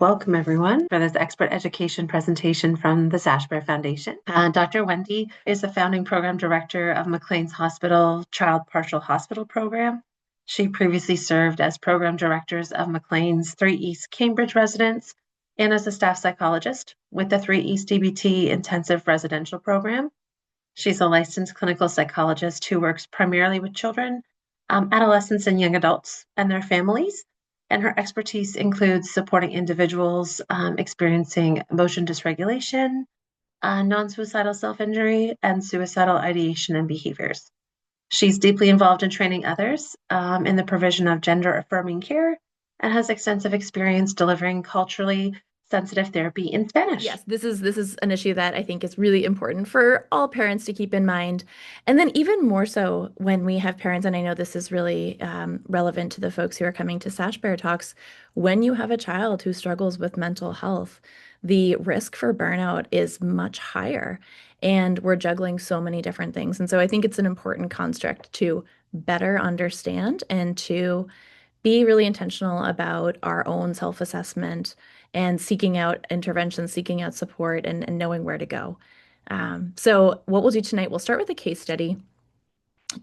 Welcome, everyone, for this expert education presentation from the Sashbury Foundation. Dr. Wendy is the founding program director of McLean's Hospital Child Partial Hospital Program. She previously served as program directors of McLean's 3 East Cambridge residence and as a staff psychologist with the 3 East DBT Intensive Residential Program. She's a licensed clinical psychologist who works primarily with children, adolescents, and young adults and their families. And her expertise includes supporting individuals experiencing emotion dysregulation, non-suicidal self-injury, and suicidal ideation and behaviors. She's deeply involved in training others in the provision of gender-affirming care and has extensive experience delivering culturally sensitive therapy in Spanish. Yes, this is an issue that I think is really important for all parents to keep in mind. And then even more so when we have parents, and I know this is really relevant to the folks who are coming to Sash Bear Talks, when you have a child who struggles with mental health, the risk for burnout is much higher. And we're juggling so many different things. And so I think it's an important construct to better understand and to be really intentional about our own self-assessment and seeking out intervention, seeking out support, and knowing where to go. So what we'll do tonight, we'll start with a case study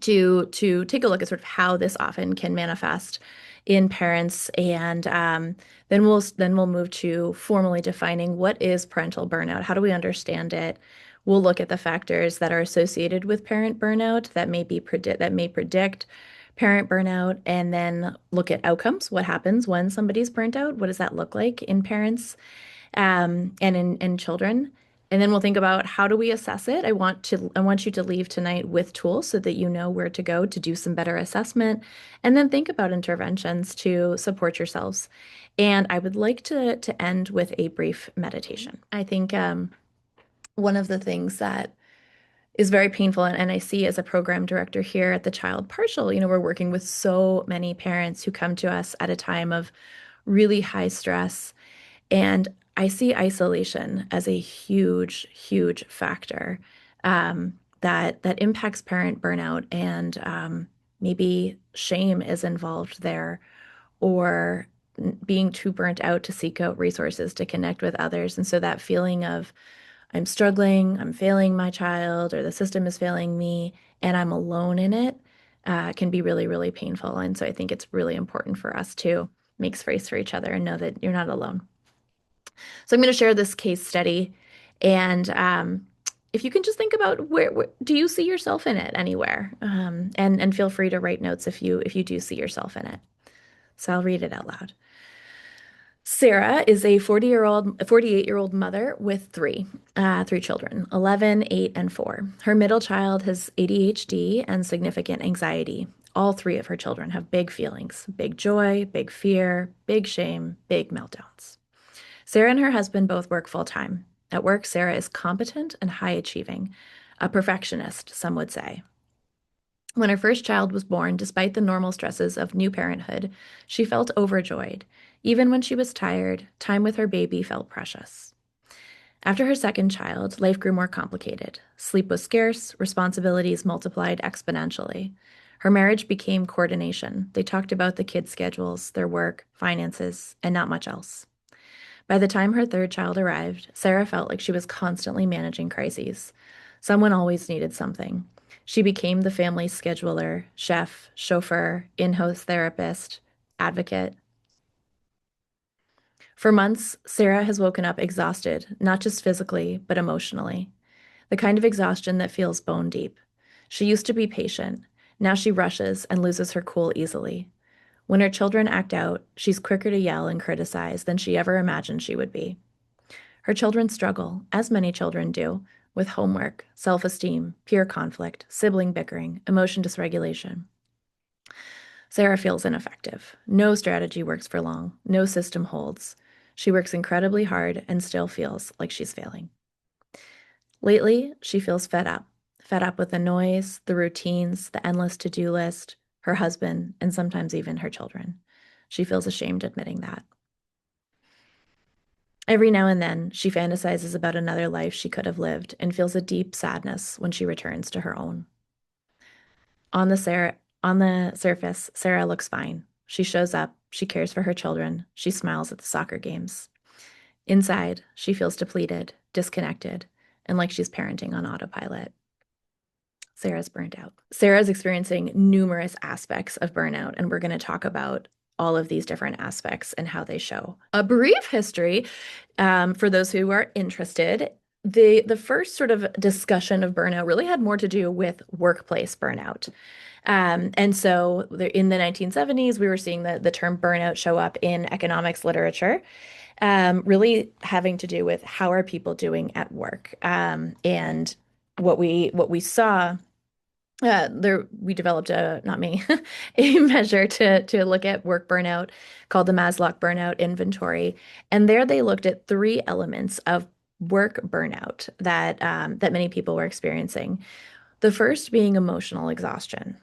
to take a look at sort of how this often can manifest in parents, and then we'll move to formally defining what is parental burnout. How do we understand it? We'll look at the factors that are associated with parent burnout that may predict parent burnout, and then look at outcomes. What happens when somebody's burnt out? What does that look like in parents and in children? And then we'll think about how do we assess it. I want you to leave tonight with tools so that you know where to go to do some better assessment, and then think about interventions to support yourselves. And I would like to end with a brief meditation. I think one of the things that is very painful. And I see as a program director here at the Child Partial, we're working with so many parents who come to us at a time of really high stress. And I see isolation as a huge, huge factor that impacts parent burnout. And maybe shame is involved there, or being too burnt out to seek out resources to connect with others. And so that feeling of I'm struggling, I'm failing my child, or the system is failing me, and I'm alone in it, can be really, really painful. And so I think it's really important for us to make space for each other and know that you're not alone. So I'm going to share this case study, and if you can just think about where do you see yourself in it anywhere, and feel free to write notes if you do see yourself in it. So I'll read it out loud. Sarah is a 48-year-old mother with three children, 11, 8, and 4. Her middle child has ADHD and significant anxiety. All three of her children have big feelings, big joy, big fear, big shame, big meltdowns. Sarah and her husband both work full-time. At work, Sarah is competent and high-achieving, a perfectionist, some would say. When her first child was born, despite the normal stresses of new parenthood, she felt overjoyed. Even when she was tired, time with her baby felt precious. After her second child, life grew more complicated. Sleep was scarce, responsibilities multiplied exponentially. Her marriage became coordination. They talked about the kids' schedules, their work, finances, and not much else. By the time her third child arrived, Sarah felt like she was constantly managing crises. Someone always needed something. She became the family's scheduler, chef, chauffeur, in-house therapist, advocate. For months, Sarah has woken up exhausted, not just physically, but emotionally. The kind of exhaustion that feels bone deep. She used to be patient. Now she rushes and loses her cool easily. When her children act out, she's quicker to yell and criticize than she ever imagined she would be. Her children struggle, as many children do, with homework, self-esteem, peer conflict, sibling bickering, emotion dysregulation. Sarah feels ineffective. No strategy works for long. No system holds. She works incredibly hard and still feels like she's failing. Lately, she feels fed up with the noise, the routines, the endless to-do list, her husband, and sometimes even her children. She feels ashamed admitting that. Every now and then, she fantasizes about another life she could have lived and feels a deep sadness when she returns to her own. On the surface, Sarah looks fine. She shows up, she cares for her children, she smiles at the soccer games. Inside, she feels depleted, disconnected, and like she's parenting on autopilot. Sarah's burned out. Sarah's experiencing numerous aspects of burnout, and we're going to talk about all of these different aspects and how they show. A brief history for those who are interested. The first sort of discussion of burnout really had more to do with workplace burnout. And so in the 1970s, we were seeing the term burnout show up in economics literature, really having to do with how are people doing at work. And what we saw we developed a, not me, a measure to look at work burnout called the Maslow Burnout Inventory. And there they looked at three elements of work burnout that many people were experiencing. The first being emotional exhaustion,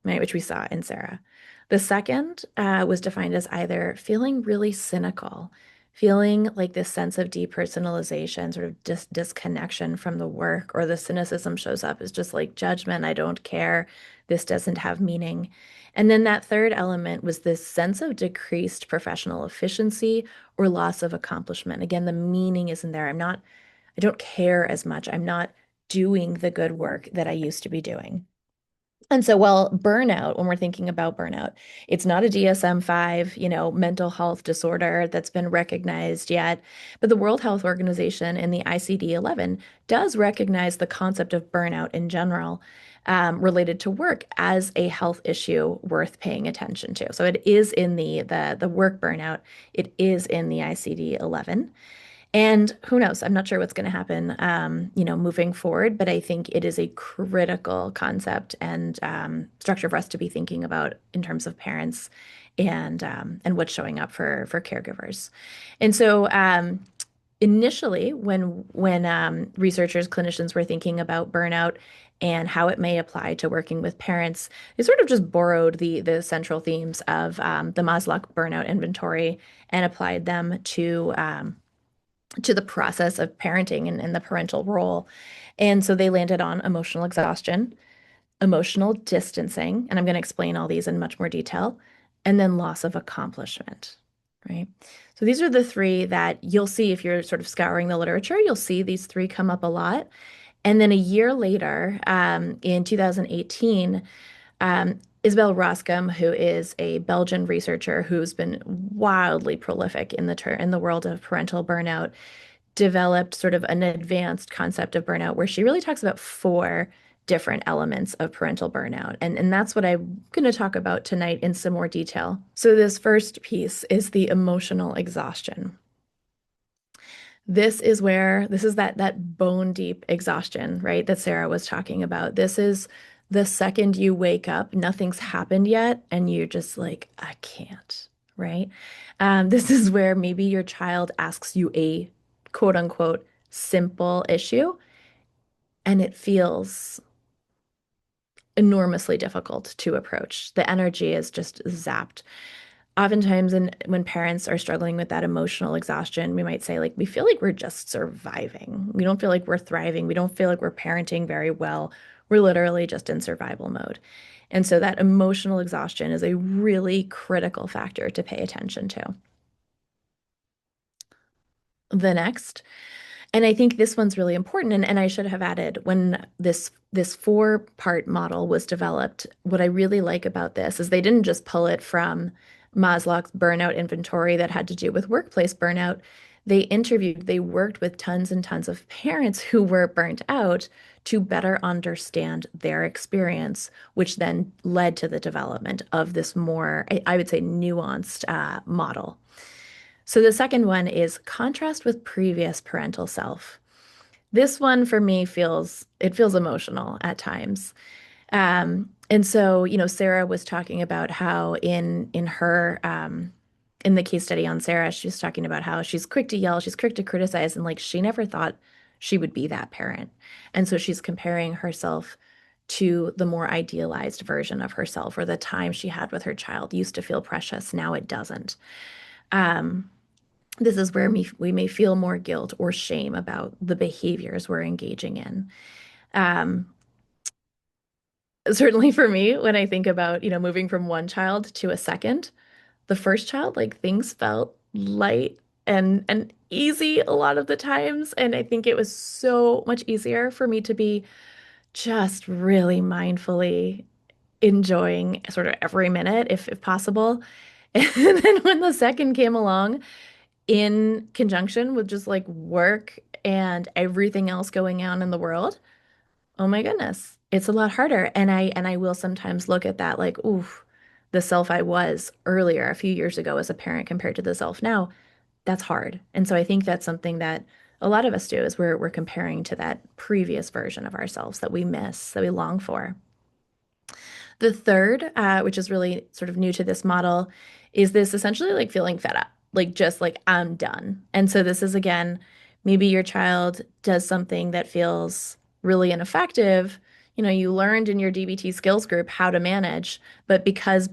right, which we saw in Sarah. The second was defined as either feeling really cynical, feeling like this sense of depersonalization, sort of disconnection from the work, or the cynicism shows up as just like judgment, I don't care, this doesn't have meaning. And then that third element was this sense of decreased professional efficiency or loss of accomplishment. Again, the meaning isn't there. I don't care as much. I'm not doing the good work that I used to be doing. And so, well, burnout, when we're thinking about burnout, it's not a DSM-5, mental health disorder that's been recognized yet. But the World Health Organization in the ICD-11 does recognize the concept of burnout in general, related to work as a health issue worth paying attention to. So it is in the work burnout, it is in the ICD-11. And who knows? I'm not sure what's going to happen, moving forward, but I think it is a critical concept and structure for us to be thinking about in terms of parents and what's showing up for caregivers. And so initially, when researchers, clinicians were thinking about burnout and how it may apply to working with parents, they sort of just borrowed the central themes of the Maslow Burnout Inventory and applied them to the process of parenting and the parental role. And so they landed on emotional exhaustion, emotional distancing, and I'm going to explain all these in much more detail, and then loss of accomplishment, right? So these are the three that you'll see if you're sort of scouring the literature, you'll see these three come up a lot. And then a year later, in 2018, Isabel Roskam, who is a Belgian researcher who's been wildly prolific in the world of parental burnout, developed sort of an advanced concept of burnout where she really talks about four different elements of parental burnout. And that's what I'm going to talk about tonight in some more detail. So this first piece is the emotional exhaustion. This is that bone deep exhaustion, right? That Sarah was talking about. This is the second you wake up, nothing's happened yet, and you're just like, I can't, right? This is where maybe your child asks you a quote unquote simple issue, and it feels enormously difficult to approach. The energy is just zapped. Oftentimes, when parents are struggling with that emotional exhaustion, we might say, like, we feel like we're just surviving. We don't feel like we're thriving. We don't feel like we're parenting very well. We're literally just in survival mode. And so that emotional exhaustion is a really critical factor to pay attention to. The next, and I think this one's really important, and I should have added when this four-part model was developed, what I really like about this is they didn't just pull it from Maslow's burnout inventory that had to do with workplace burnout. They worked with tons and tons of parents who were burnt out to better understand their experience, which then led to the development of this more, I would say, nuanced model. So the second one is contrast with previous parental self. This one for me feels emotional at times. And so, Sarah was talking about how in her in the case study on Sarah, she's talking about how she's quick to yell, she's quick to criticize, and like she never thought she would be that parent. And so she's comparing herself to the more idealized version of herself, or the time she had with her child used to feel precious, now it doesn't. Um, this is where we may feel more guilt or shame about the behaviors we're engaging in. Um, Certainly for me, when I think about, moving from one child to a second, the first child, like things felt light and easy a lot of the times. And I think it was so much easier for me to be just really mindfully enjoying sort of every minute if possible. And then when the second came along in conjunction with just like work and everything else going on in the world, oh my goodness, it's a lot harder. And I will sometimes look at that like, ooh, the self I was earlier a few years ago as a parent compared to the self now, that's hard. And so I think that's something that a lot of us do is we're comparing to that previous version of ourselves that we miss, that we long for. The third, which is really sort of new to this model, is this essentially like feeling fed up, like just like I'm done. And so this is again, maybe your child does something that feels really ineffective. You know, you learned in your DBT skills group how to manage, but because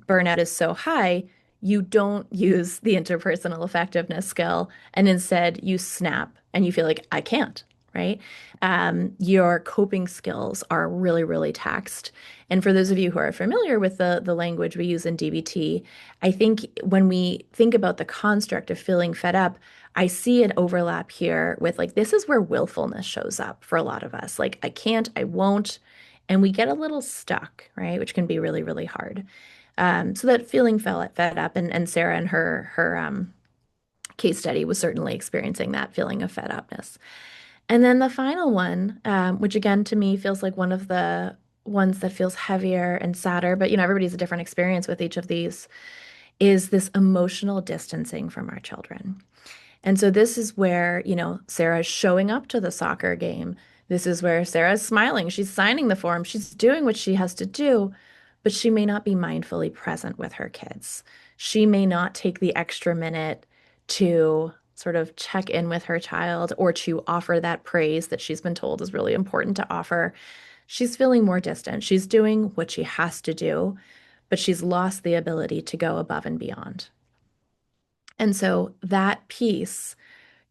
burnout is so high, you don't use the interpersonal effectiveness skill, and instead you snap and you feel like I can't, right? Your coping skills are really, really taxed. And for those of you who are familiar with the language we use in DBT, I think when we think about the construct of feeling fed up, I see an overlap here with like this is where willfulness shows up for a lot of us. Like I can't, I won't, and we get a little stuck, right? Which can be really, really hard. So that feeling fed up, and Sarah and her case study was certainly experiencing that feeling of fed upness. And then the final one, which again to me feels like one of the ones that feels heavier and sadder, but you know, everybody's a different experience with each of these, is this emotional distancing from our children. And so this is where, you know, Sarah's showing up to the soccer game. This is where Sarah's smiling. She's signing the form. She's doing what she has to do, but she may not be mindfully present with her kids. She may not take the extra minute to sort of check in with her child or to offer that praise that she's been told is really important to offer. She's feeling more distant. She's doing what she has to do, but she's lost the ability to go above and beyond. And so that piece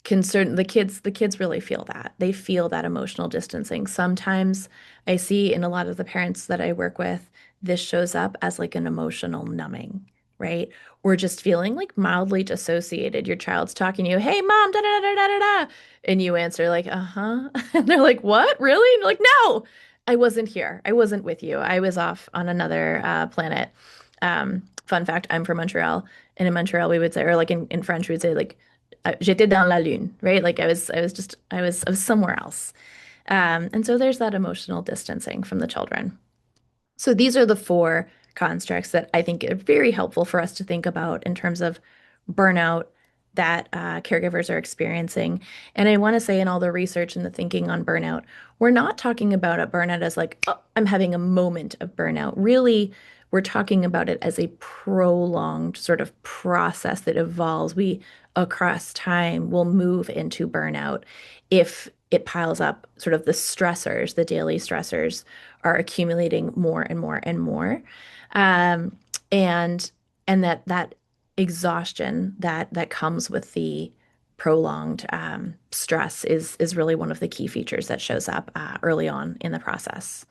concern the kids really feel that. They feel that emotional distancing. Sometimes I see in a lot of the parents that I work with, this shows up as like an emotional numbing, right? Or just feeling like mildly dissociated. Your child's talking to you, "Hey mom, da da da da da da," and you answer like, "Uh-huh." And they're like, "What? Really?" And you're like, "No, I wasn't here. I wasn't with you. I was off on another planet." Fun fact, I'm from Montreal. And in Montreal, we would say, or like in French, we would say like j'étais dans la lune, right? Like I was somewhere else. And so there's that emotional distancing from the children. So these are the four constructs that I think are very helpful for us to think about in terms of burnout that caregivers are experiencing. And I want to say in all the research and the thinking on burnout, we're not talking about a burnout as like, oh, I'm having a moment of burnout. Really, we're talking about it as a prolonged sort of process that evolves. We, across time, will move into burnout if it piles up sort of the stressors, the daily stressors are accumulating more and more and more. Um, and and that exhaustion that comes with the prolonged stress is really one of the key features that shows up early on in the process.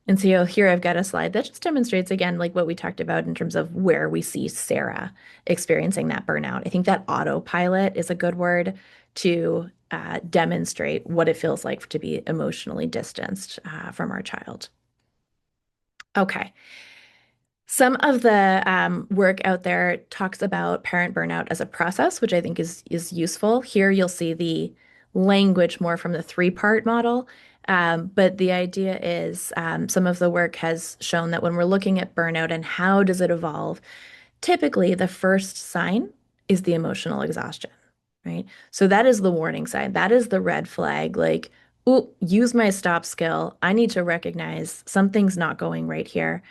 And so here I've got a slide that just demonstrates again, like what we talked about in terms of where we see Sarah experiencing that burnout. I think that autopilot is a good word to demonstrate what it feels like to be emotionally distanced from our child. Okay. Some of the work out there talks about parent burnout as a process, which I think is useful. Here you'll see the language more from the three-part model. But the idea is some of the work has shown that when we're looking at burnout and how does it evolve, typically the first sign is the emotional exhaustion, right? So that is the warning sign. That is the red flag. Like, oh, use my stop skill. I need to recognize something's not going right here.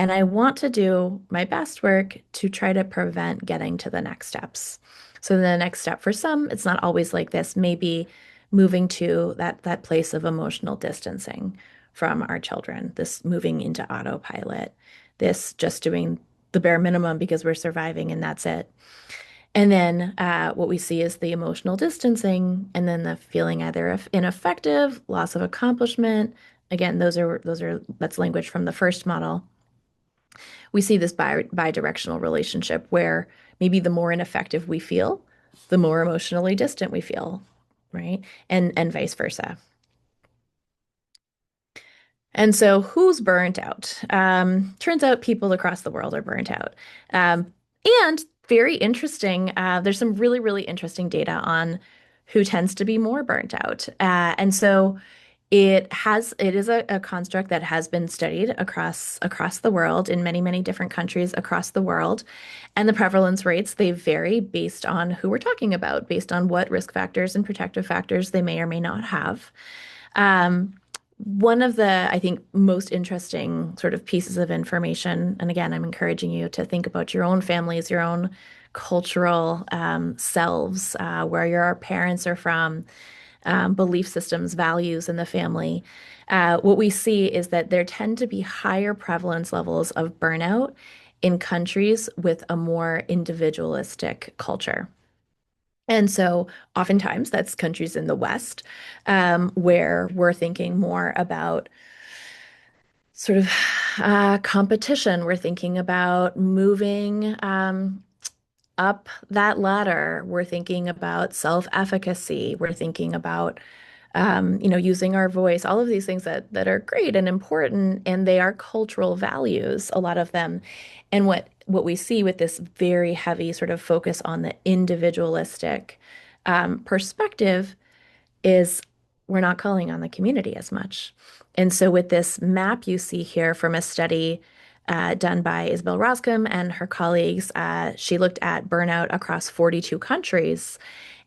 And I want to do my best work to try to prevent getting to the next steps. So the next step for some, it's not always like this, maybe moving to that place of emotional distancing from our children, this moving into autopilot, this just doing the bare minimum because we're surviving and that's it. And then what we see is the emotional distancing, and then the feeling either of ineffective, loss of accomplishment. Again, that's language from the first model we see this bi-directional relationship where maybe the more ineffective we feel, the more emotionally distant we feel, right? And vice versa. And so, who's burnt out? Turns out people across the world are burnt out. And very interesting, there's some really, really interesting data on who tends to be more burnt out. And so, it is a construct that has been studied across the world in many, many different countries across the world. And the prevalence rates, they vary based on who we're talking about, based on what risk factors and protective factors they may or may not have. Um, One of the, I think, most interesting sort of pieces of information, and again, I'm encouraging you to think about your own families, your own cultural selves, where your parents are from, belief systems, values in the family. What we see is that there tend to be higher prevalence levels of burnout in countries with a more individualistic culture. And so, oftentimes, that's countries in the West, where we're thinking more about sort of competition. We're thinking about moving up that ladder. We're thinking about self-efficacy. We're thinking about using our voice, all of these things that are great and important, and they are cultural values, a lot of them. And what we see with this very heavy sort of focus on the individualistic perspective is we're not calling on the community as much. And so with this map you see here from a study done by Isabel Roscom and her colleagues, she looked at burnout across 42 countries.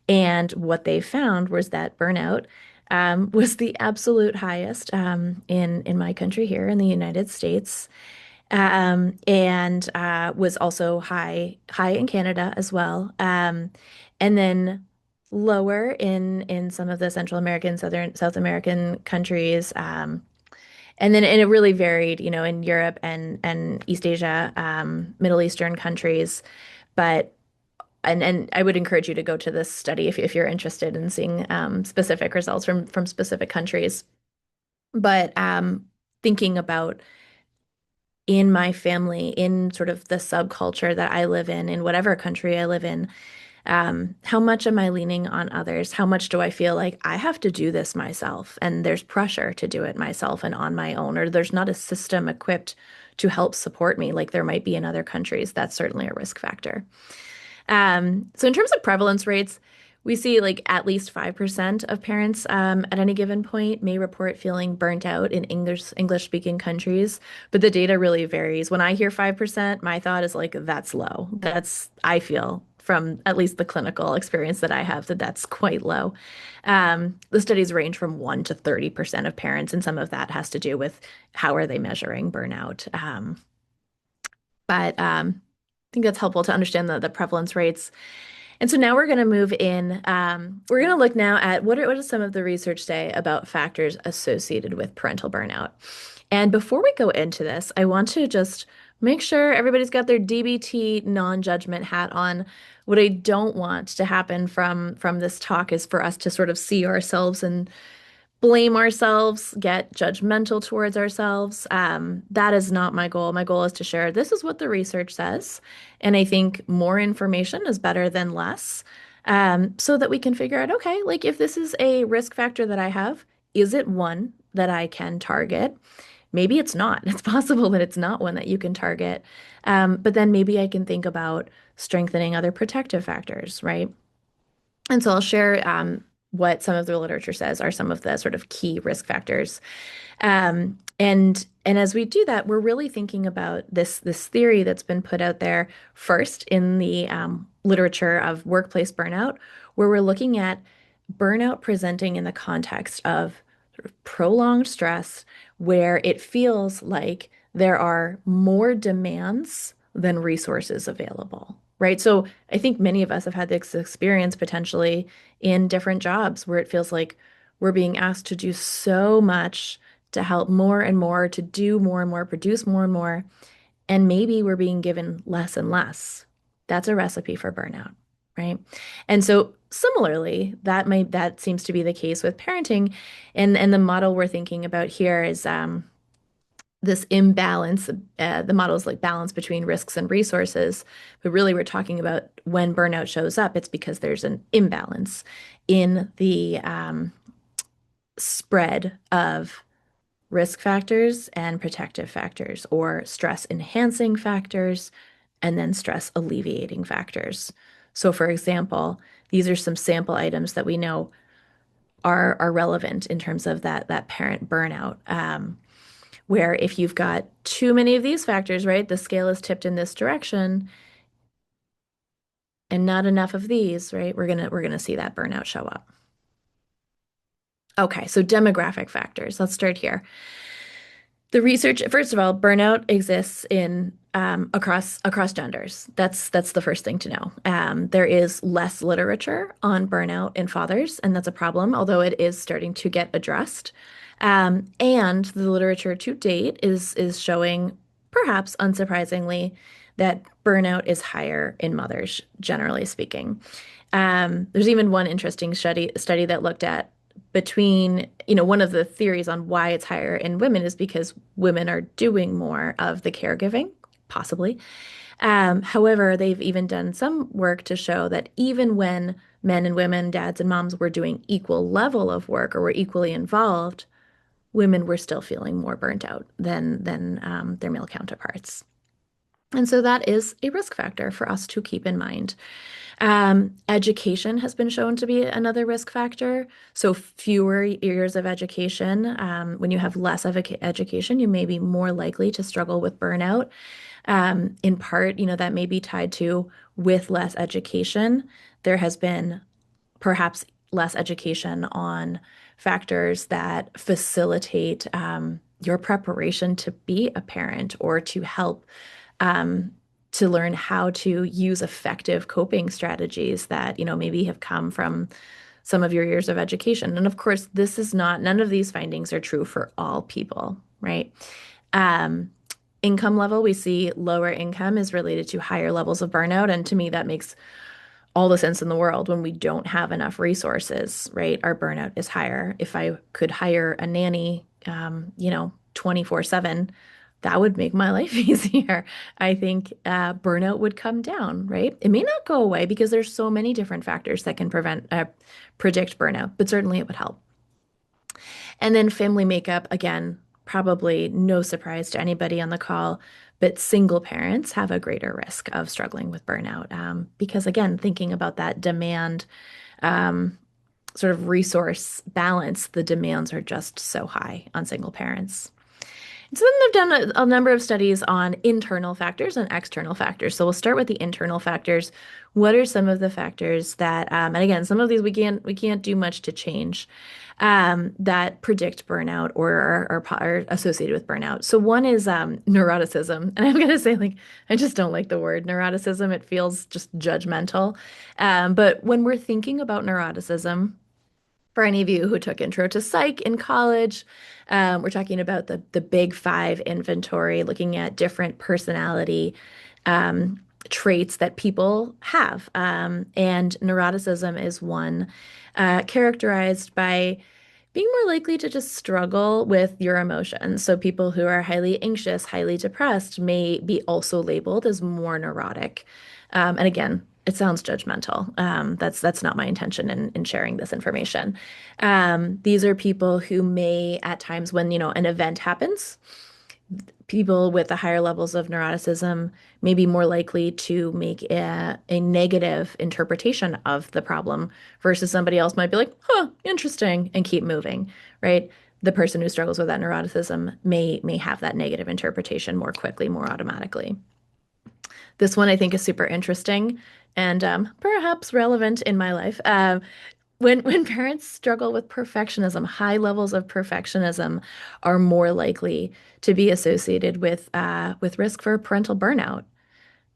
And what they found was that burnout was the absolute highest in my country here in the United States, and was also high in Canada as well, and then lower in some of the Central American, South American countries, and it really varied, in Europe and East Asia, Middle Eastern countries, but. And I would encourage you to go to this study if you're interested in seeing specific results from specific countries. But thinking about in my family, in sort of the subculture that I live in whatever country I live in, how much am I leaning on others? How much do I feel like I have to do this myself? And there's pressure to do it myself and on my own, or there's not a system equipped to help support me like there might be in other countries. That's certainly a risk factor. So in terms of prevalence rates, we see like at least 5% of parents at any given point may report feeling burnt out in English speaking countries, but the data really varies. When I hear 5%, my thought is like that's low. I feel from at least the clinical experience that I have that that's quite low. The studies range from 1 to 30% of parents, and some of that has to do with how are they measuring burnout. But I think that's helpful to understand the prevalence rates. And so now we're going to move in. We're going to look now at what does some of the research say about factors associated with parental burnout. And before we go into this, I want to just make sure everybody's got their DBT non-judgment hat on. What I don't want to happen from this talk is for us to sort of see ourselves and blame ourselves, get judgmental towards ourselves. That is not my goal. My goal is to share this is what the research says. And I think more information is better than less, so that we can figure out, okay, like if this is a risk factor that I have, is it one that I can target? Maybe it's not. It's possible that it's not one that you can target. But then maybe I can think about strengthening other protective factors, right? And so I'll share what some of the literature says are some of the sort of key risk factors. And as we do that, we're really thinking about this theory that's been put out there first in the literature of workplace burnout, where we're looking at burnout presenting in the context of sort of prolonged stress, where it feels like there are more demands than resources available. Right. So I think many of us have had this experience potentially in different jobs where it feels like we're being asked to do so much, to help more and more, to do more and more, produce more and more, and maybe we're being given less and less. That's a recipe for burnout, right? And so similarly, that seems to be the case with parenting, and the model we're thinking about here is this imbalance. The model is like balance between risks and resources, but really we're talking about when burnout shows up, it's because there's an imbalance in the spread of risk factors and protective factors, or stress enhancing factors and then stress alleviating factors. So, for example, these are some sample items that we know are relevant in terms of that parent burnout. Where if you've got too many of these factors, right, the scale is tipped in this direction, and not enough of these, right, we're gonna see that burnout show up. Okay, so demographic factors. Let's start here. The research, first of all, burnout exists in across genders. That's the first thing to know. There is less literature on burnout in fathers, and that's a problem, although it is starting to get addressed. And the literature to date is showing, perhaps unsurprisingly, that burnout is higher in mothers, generally speaking. There's even one interesting study that looked at between, one of the theories on why it's higher in women is because women are doing more of the caregiving, possibly. However, they've even done some work to show that even when men and women, dads and moms, were doing equal level of work or were equally involved, women were still feeling more burnt out than their male counterparts. And so that is a risk factor for us to keep in mind. Education has been shown to be another risk factor. So fewer years of education, when you have less of education, you may be more likely to struggle with burnout. In part, that may be tied to with less education, there has been perhaps less education on factors that facilitate your preparation to be a parent or to help um, to learn how to use effective coping strategies that, maybe have come from some of your years of education. And of course, none of these findings are true for all people, right? Um, Income level, we see lower income is related to higher levels of burnout. And to me, that makes all the sense in the world. When we don't have enough resources, right? Our burnout is higher. If I could hire a nanny, 24/7, that would make my life easier. I think burnout would come down, right? It may not go away because there's so many different factors that can predict burnout, but certainly it would help. And then family makeup, again, probably no surprise to anybody on the call, but single parents have a greater risk of struggling with burnout because, again, thinking about that demand um, sort of resource balance, the demands are just so high on single parents. So then they've done a number of studies on internal factors and external factors. So we'll start with the internal factors. What are some of the factors that, and again, some of these we can't do much to change, that predict burnout or are associated with burnout. So one is neuroticism, and I'm gonna say like I just don't like the word neuroticism. It feels just judgmental. But when we're thinking about neuroticism, for any of you who took Intro to Psych in college, we're talking about the Big Five inventory, looking at different personality traits that people have. And neuroticism is one characterized by being more likely to just struggle with your emotions. So people who are highly anxious, highly depressed may be also labeled as more neurotic. And again, it sounds judgmental. That's not my intention in sharing this information. These are people who may, at times when, an event happens, people with the higher levels of neuroticism may be more likely to make a negative interpretation of the problem versus somebody else might be like, huh, interesting, and keep moving, right? The person who struggles with that neuroticism may have that negative interpretation more quickly, more automatically. This one I think is super interesting and perhaps relevant in my life. When parents struggle with perfectionism, high levels of perfectionism are more likely to be associated with risk for parental burnout.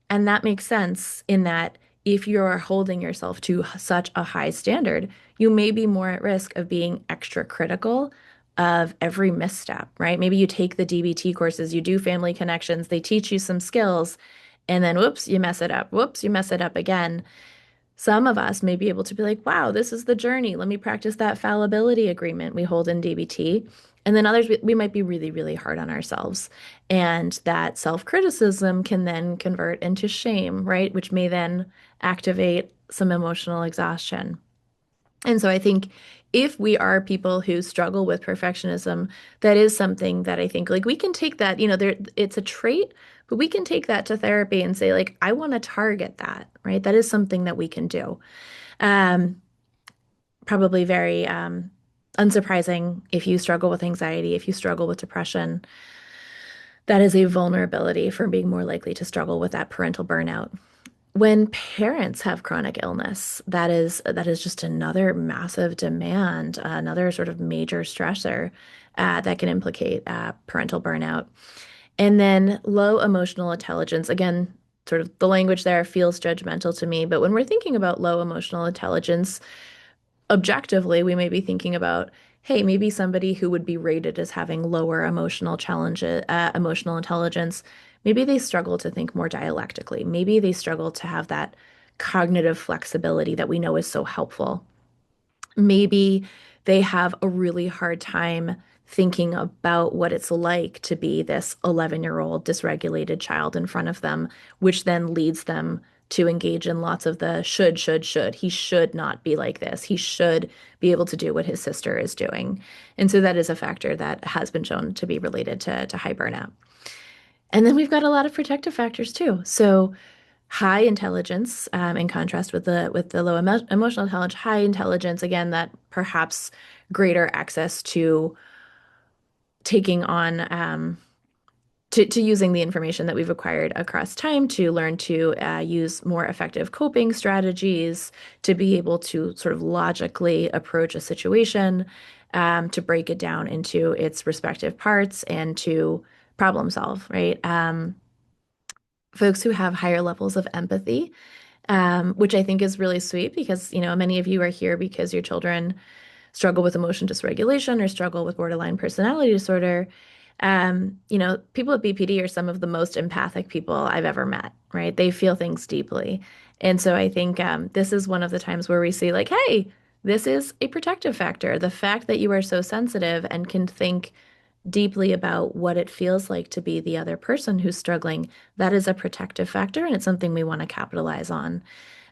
And that makes sense in that if you're holding yourself to such a high standard, you may be more at risk of being extra critical of every misstep, right? Maybe you take the DBT courses, you do family connections, they teach you some skills, and then whoops, you mess it up. Whoops, you mess it up again. Some of us may be able to be like, wow, this is the journey. Let me practice that fallibility agreement we hold in DBT. And then others, we might be really, really hard on ourselves. And that self-criticism can then convert into shame, right? Which may then activate some emotional exhaustion. And so I think if we are people who struggle with perfectionism, that is something that I think like we can take that, it's a trait, but we can take that to therapy and say like, I want to target that, right? That is something that we can do. Um, Probably very unsurprising if you struggle with anxiety, if you struggle with depression, that is a vulnerability for being more likely to struggle with that parental burnout. When parents have chronic illness, that is just another massive demand, another sort of major stressor that can implicate parental burnout. And then low emotional intelligence, again, sort of the language there feels judgmental to me, but when we're thinking about low emotional intelligence, objectively, we may be thinking about, hey, maybe somebody who would be rated as having lower emotional challenges, emotional intelligence, maybe they struggle to think more dialectically. Maybe they struggle to have that cognitive flexibility that we know is so helpful. Maybe they have a really hard time thinking about what it's like to be this 11-year-old dysregulated child in front of them, which then leads them to engage in lots of the should. He should not be like this. He should be able to do what his sister is doing. And so that is a factor that has been shown to be related to high burnout. And then we've got a lot of protective factors too. So high intelligence, in contrast with the low emotional intelligence, high intelligence, again, that perhaps greater access to taking on to using the information that we've acquired across time to learn to use more effective coping strategies, to be able to sort of logically approach a situation, to break it down into its respective parts and to problem solve, right? Folks who have higher levels of empathy, which I think is really sweet because, many of you are here because your children struggle with emotion dysregulation or struggle with borderline personality disorder. People with BPD are some of the most empathic people I've ever met, right? They feel things deeply. And so I think this is one of the times where we see, like, hey, this is a protective factor. The fact that you are so sensitive and can think deeply about what it feels like to be the other person who's struggling, that is a protective factor. And it's something we want to capitalize on.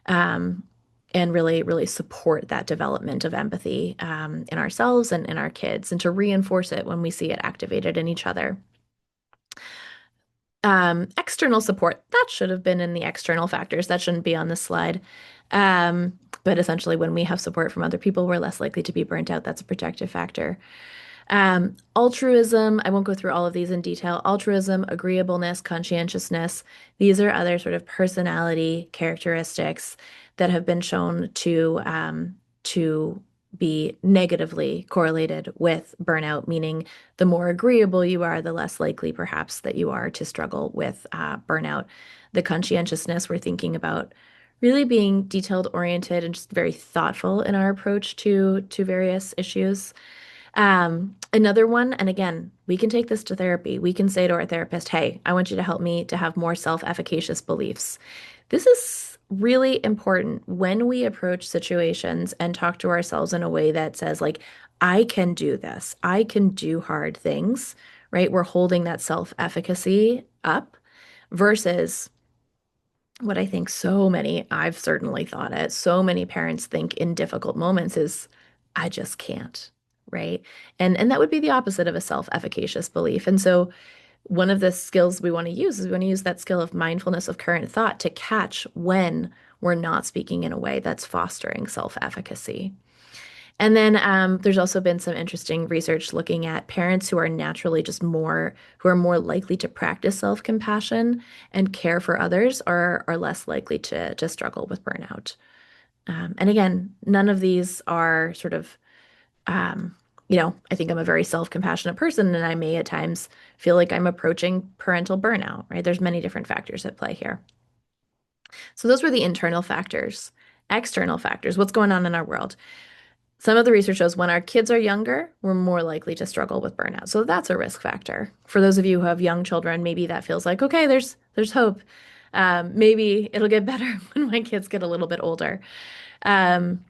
Um, and really, really support that development of empathy in ourselves and in our kids, and to reinforce it when we see it activated in each other. External support, that should have been in the external factors. That shouldn't be on this slide. But essentially, when we have support from other people, we're less likely to be burnt out. That's a protective factor. Altruism, I won't go through all of these in detail. Altruism, agreeableness, conscientiousness, these are other sort of personality characteristics that have been shown to be negatively correlated with burnout, meaning the more agreeable you are, the less likely perhaps that you are to struggle with burnout. The conscientiousness, we're thinking about really being detailed oriented and just very thoughtful in our approach to various issues. Another one, and again, we can take this to therapy. We can say to our therapist, hey, I want you to help me to have more self-efficacious beliefs. This is really important when we approach situations and talk to ourselves in a way that says, like, I can do this. I can do hard things, right? We're holding that self-efficacy up versus what I think I've certainly thought it, so many parents think in difficult moments is, I just can't, right? And that would be the opposite of a self-efficacious belief. And so one of the skills we want to use is we want to use that skill of mindfulness of current thought to catch when we're not speaking in a way that's fostering self-efficacy. And then there's also been some interesting research looking at parents who are naturally who are more likely to practice self-compassion and care for others are less likely to struggle with burnout. And again, none of these are sort of, I think I'm a very self-compassionate person, and I may at times feel like I'm approaching parental burnout, right? There's many different factors at play here. So those were the internal factors. External factors, what's going on in our world? Some of the research shows when our kids are younger, we're more likely to struggle with burnout. So that's a risk factor. For those of you who have young children, maybe that feels like, okay, there's hope. Maybe it'll get better when my kids get a little bit older. Um,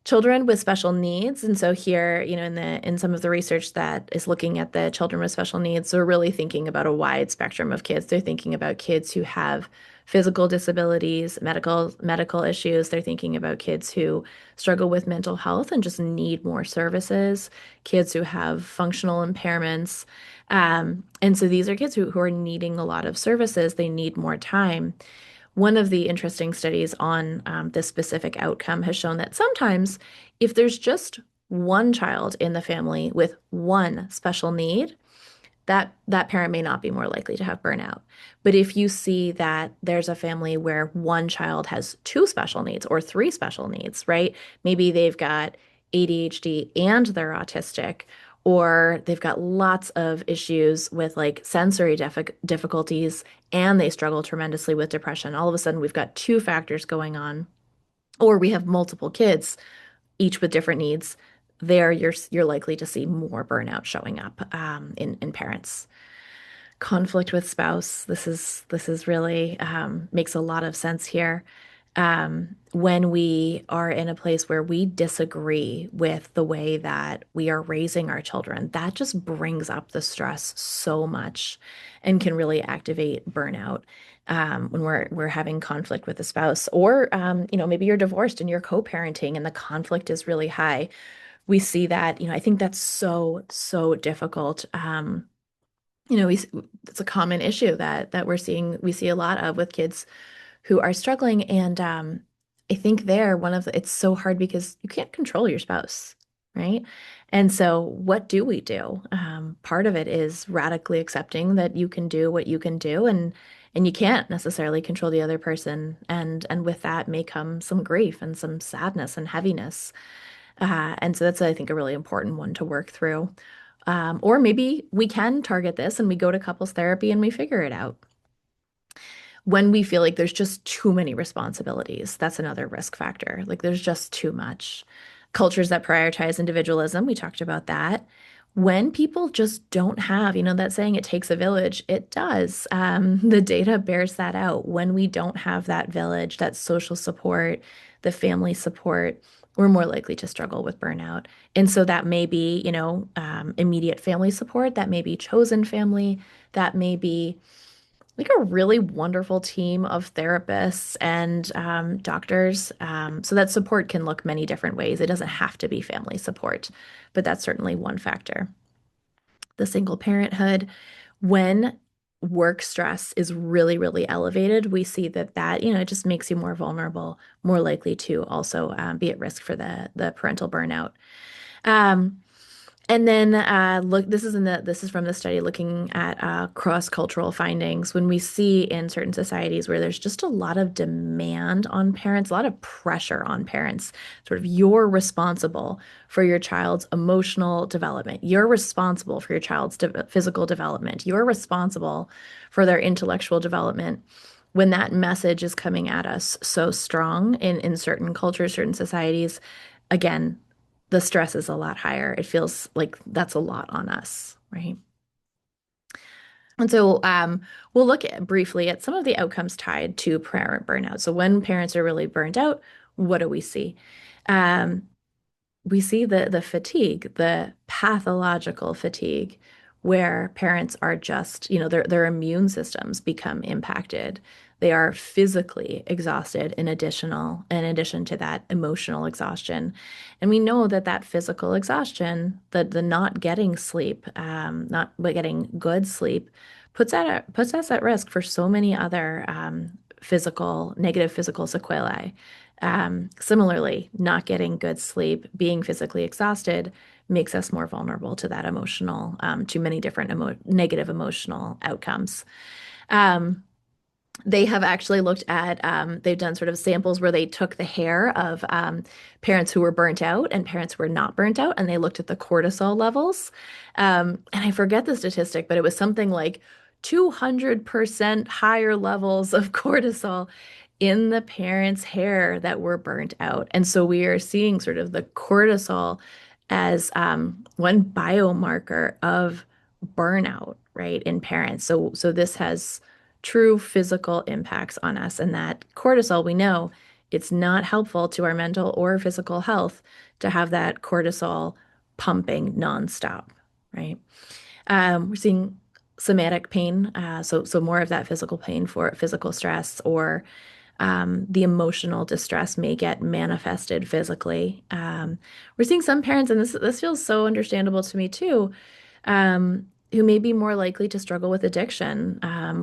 Children with special needs, and so here, in some of the research that is looking at the children with special needs, they're really thinking about a wide spectrum of kids. They're thinking about kids who have physical disabilities, medical issues. They're thinking about kids who struggle with mental health and just need more services, kids who have functional impairments. And so these are kids who are needing a lot of services. They need more time. One of the interesting studies on this specific outcome has shown that sometimes, if there's just one child in the family with one special need, that parent may not be more likely to have burnout. But if you see that there's a family where one child has two special needs or three special needs, right? Maybe they've got ADHD and they're autistic, or they've got lots of issues with like sensory difficulties and they struggle tremendously with depression. All of a sudden, we've got two factors going on, or we have multiple kids, each with different needs. There, you're likely to see more burnout showing up in parents. Conflict with spouse. This is really makes a lot of sense here. When we are in a place where we disagree with the way that we are raising our children, that just brings up the stress so much and can really activate burnout. When we're having conflict with a spouse, or maybe you're divorced and you're co-parenting and the conflict is really high. We see that, I think that's so difficult. You know, we it's a common issue that we see a lot of with kids who are struggling. And I think it's so hard because you can't control your spouse, right? And so what do we do? Part of it is radically accepting that you can do what you can do, and you can't necessarily control the other person. And with that may come some grief and some sadness and heaviness. And so that's, I think, a really important one to work through. Or maybe we can target this and we go to couples therapy and we figure it out. When we feel like there's just too many responsibilities, that's another risk factor. Like there's just too much. Cultures that prioritize individualism, we talked about that. When people just don't have, that saying, it takes a village, it does. The data bears that out. When we don't have that village, that social support, the family support, we're more likely to struggle with burnout. And so that may be, immediate family support, that may be chosen family, that may be like a really wonderful team of therapists and doctors. So that support can look many different ways. It doesn't have to be family support, but that's certainly one factor. The single parenthood, when work stress is really elevated, we see that it just makes you more vulnerable, more likely to also be at risk for the parental burnout. Um, and then look, this is from the study looking at cross-cultural findings. When we see in certain societies where there's just a lot of demand on parents, a lot of pressure on parents, sort of you're responsible for your child's emotional development. You're responsible for your child's physical development. You're responsible for their intellectual development. When that message is coming at us so strong in certain cultures, certain societies, again, the stress is a lot higher. It feels like that's a lot on us, right? And so we'll look briefly at some of the outcomes tied to parent burnout. So when parents are really burned out, what do we see? Um, we see the fatigue, the pathological fatigue, where parents are just, their immune systems become impacted. They are physically exhausted in addition to that emotional exhaustion. And we know that physical exhaustion, the not getting sleep, not getting good sleep, puts us at risk for so many other negative physical sequelae. Similarly, not getting good sleep, being physically exhausted makes us more vulnerable to that to many different negative emotional outcomes. Um, they have actually looked at, they've done sort of samples where they took the hair of parents who were burnt out and parents who were not burnt out, and they looked at the cortisol levels. And I forget the statistic, but it was something like 200% higher levels of cortisol in the parents' hair that were burnt out. And so we are seeing sort of the cortisol as one biomarker of burnout, right, in parents. So this has true physical impacts on us. And that cortisol, we know it's not helpful to our mental or physical health to have that cortisol pumping nonstop, right? We're seeing somatic pain, so more of that physical pain for physical stress, or the emotional distress may get manifested physically. We're seeing some parents, and this feels so understandable to me too, who may be more likely to struggle with addiction.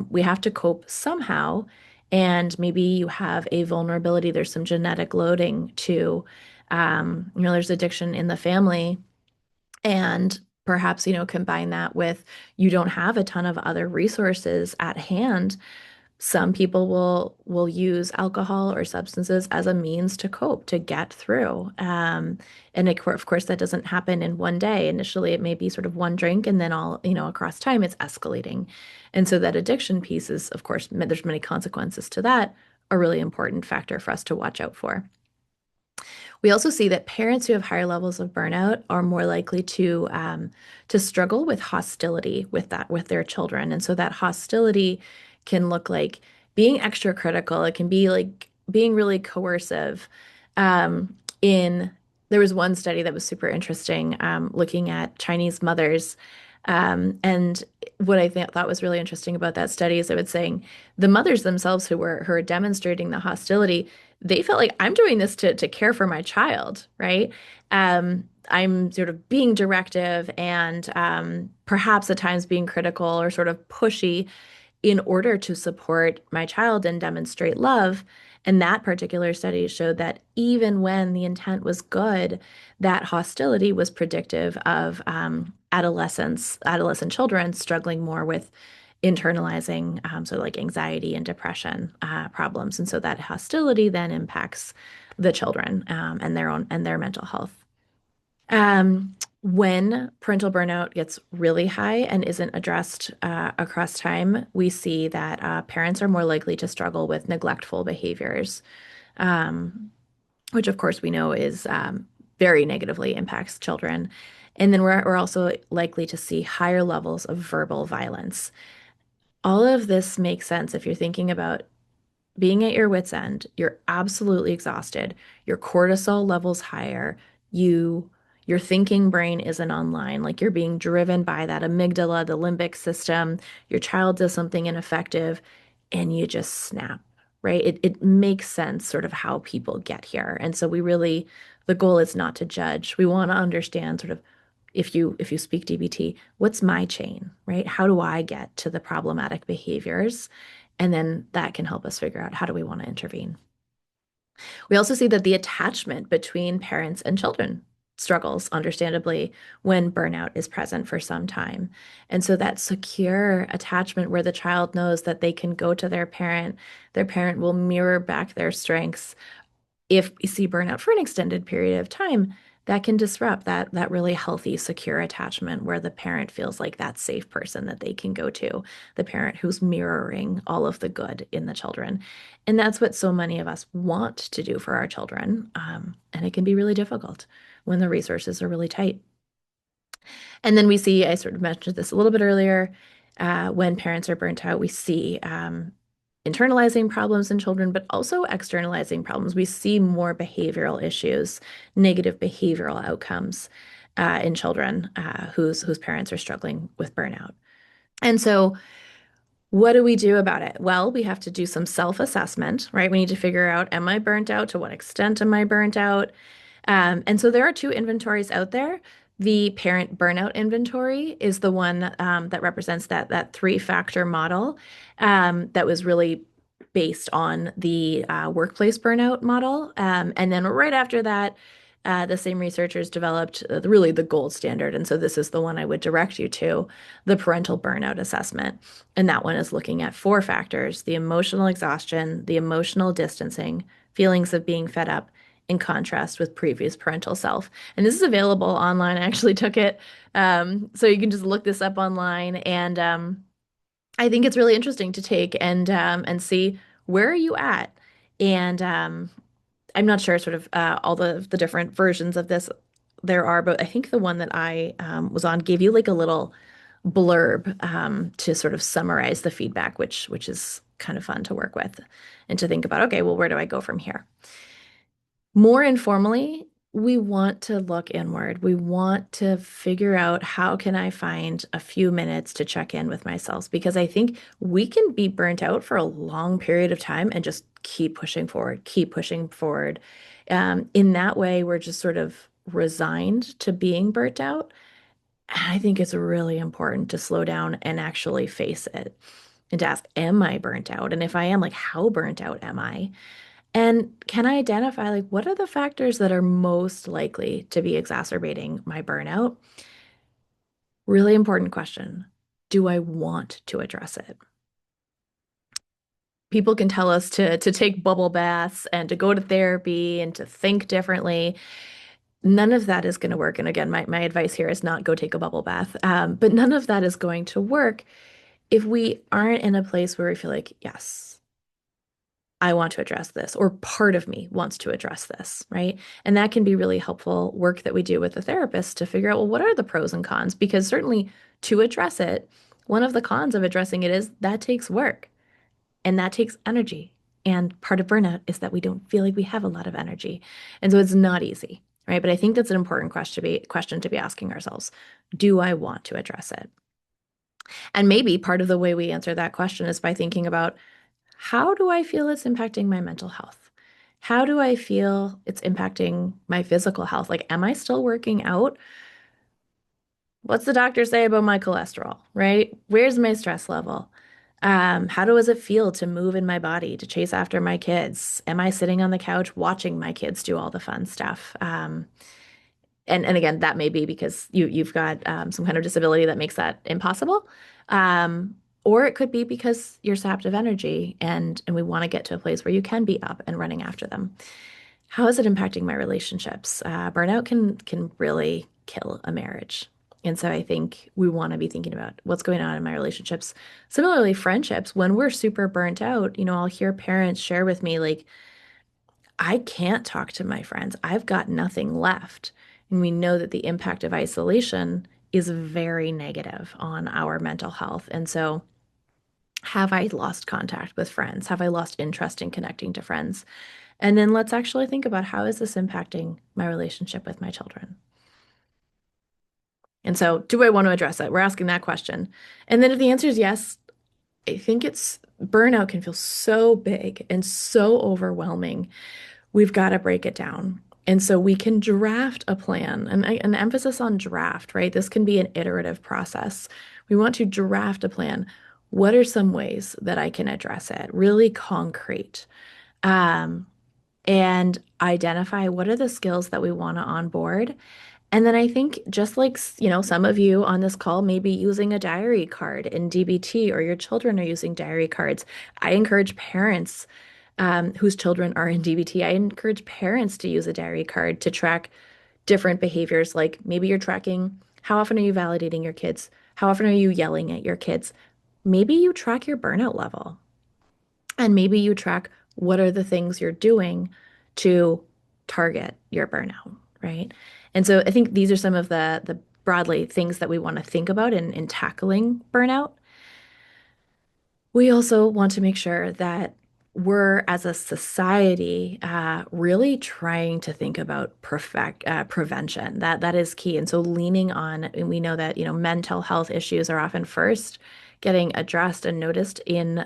We have to cope somehow, and maybe you have a vulnerability. There's some genetic loading to, there's addiction in the family, and perhaps, combine that with you don't have a ton of other resources at hand. Some people will use alcohol or substances as a means to cope, to get through. And of course, that doesn't happen in one day. Initially, it may be sort of one drink, and then across time, it's escalating. And so that addiction piece is, of course, there's many consequences to that, a really important factor for us to watch out for. We also see that parents who have higher levels of burnout are more likely to struggle with hostility with their children, and so that hostility can look like being extra critical. It can be like being really coercive. In There was one study that was super interesting, looking at Chinese mothers. And what I thought was really interesting about that study is it was saying the mothers themselves who were demonstrating the hostility, they felt like I'm doing this to care for my child, right? I'm sort of being directive and perhaps at times being critical or sort of pushy in order to support my child and demonstrate love. And that particular study showed that even when the intent was good, that hostility was predictive of adolescent children struggling more with internalizing, so like anxiety and depression problems. And so that hostility then impacts the children and their mental health. When parental burnout gets really high and isn't addressed across time, we see that parents are more likely to struggle with neglectful behaviors, um, which of course we know is very negatively impacts children. And then we're also likely to see higher levels of verbal violence. All of this makes sense if you're thinking about being at your wit's end, you're absolutely exhausted, your cortisol levels higher, you your thinking brain isn't online, like you're being driven by that amygdala, the limbic system, your child does something ineffective, and you just snap, right? It makes sense sort of how people get here. And so the goal is not to judge. We want to understand sort of if you speak DBT, what's my chain, right? How do I get to the problematic behaviors? And then that can help us figure out how do we want to intervene. We also see that the attachment between parents and children struggles, understandably, when burnout is present for some time. And so that secure attachment where the child knows that they can go to their parent will mirror back their strengths. If we see burnout for an extended period of time, that can disrupt that really healthy, secure attachment where the parent feels like that safe person that they can go to, the parent who's mirroring all of the good in the children. And that's what so many of us want to do for our children. And it can be really difficult when the resources are really tight. And then we see, I sort of mentioned this a little bit earlier, when parents are burnt out, we see internalizing problems in children, but also externalizing problems. We see more behavioral issues, negative behavioral outcomes in children whose parents are struggling with burnout. And so, what do we do about it? Well, we have to do some self-assessment, right? We need to figure out, am I burnt out? To what extent am I burnt out? And so there are two inventories out there. The parent burnout inventory is the one that represents that three-factor model that was really based on the workplace burnout model. And then right after that, the same researchers developed really the gold standard. And so this is the one I would direct you to, the parental burnout assessment. And that one is looking at four factors: the emotional exhaustion, the emotional distancing, feelings of being fed up, in contrast with previous parental self. And this is available online. I actually took it. So you can just look this up online. And I think it's really interesting to take and see where are you at. And I'm not sure sort of all the different versions of this there are, but I think the one that I was on gave you like a blurb to sort of summarize the feedback, which is kind of fun to work with and to think about, okay, well, where do I go from here? More informally, we want to look inward. We want to figure out how can I find a few minutes to check in with myself because I think we can be burnt out for a long period of time and just keep pushing forward, keep pushing forward. In that way, we're just sort of resigned to being burnt out. And I think it's really important to slow down and actually face it and to ask, am I burnt out? And if I am, like, how burnt out am I? And can I identify like what are the factors that are most likely to be exacerbating my burnout? Really important question. Do I want to address it? People can tell us to take bubble baths and to go to therapy and to think differently. None of that is going to work. And again, my advice here is not go take a bubble bath. But none of that is going to work if we aren't in a place where we feel like, yes, I want to address this, or part of me wants to address this, right? And that can be really helpful work that we do with the therapist to figure out, well, what are the pros and cons? Because certainly to address it, one of the cons of addressing it is that takes work and that takes energy. And part of burnout is that we don't feel like we have a lot of energy. And so it's not easy, right? But I think that's an important question to be asking ourselves. Do I want to address it? And maybe part of the way we answer that question is by thinking about how do I feel it's impacting my mental health? How do I feel it's impacting my physical health? Like, am I still working out? What's the doctor say about my cholesterol, right? Where's my stress level? How does it feel to move in my body, to chase after my kids? Am I sitting on the couch watching my kids do all the fun stuff? And again, that may be because you've got some kind of disability that makes that impossible. Or it could be because you're sapped of energy and we want to get to a place where you can be up and running after them. How is it impacting my relationships? Burnout can really kill a marriage. And so I think we want to be thinking about what's going on in my relationships. Similarly, friendships, when we're super burnt out, I'll hear parents share with me like, I can't talk to my friends. I've got nothing left. And we know that the impact of isolation is very negative on our mental health. And so, have I lost contact with friends? Have I lost interest in connecting to friends? And then let's actually think about how is this impacting my relationship with my children? And so, do I want to address it? We're asking that question. And then if the answer is yes, I think it's burnout can feel so big and so overwhelming. We've got to break it down. And so we can draft a plan, and an emphasis on draft, right? This can be an iterative process. We want to draft a plan. What are some ways that I can address it? Really concrete. Um, and identify what are the skills that we want to onboard. And then I think just like, some of you on this call may be using a diary card in DBT or your children are using diary cards. I encourage parents whose children are in DBT, I encourage parents to use a diary card to track different behaviors. Like maybe you're tracking how often are you validating your kids? How often are you yelling at your kids? Maybe you track your burnout level. And maybe you track what are the things you're doing to target your burnout, right? And so I think these are some of the broadly things that we want to think about in tackling burnout. We also want to make sure that we're, as a society, really trying to think about prevention. That is key. And so leaning on, and we know that mental health issues are often first getting addressed and noticed in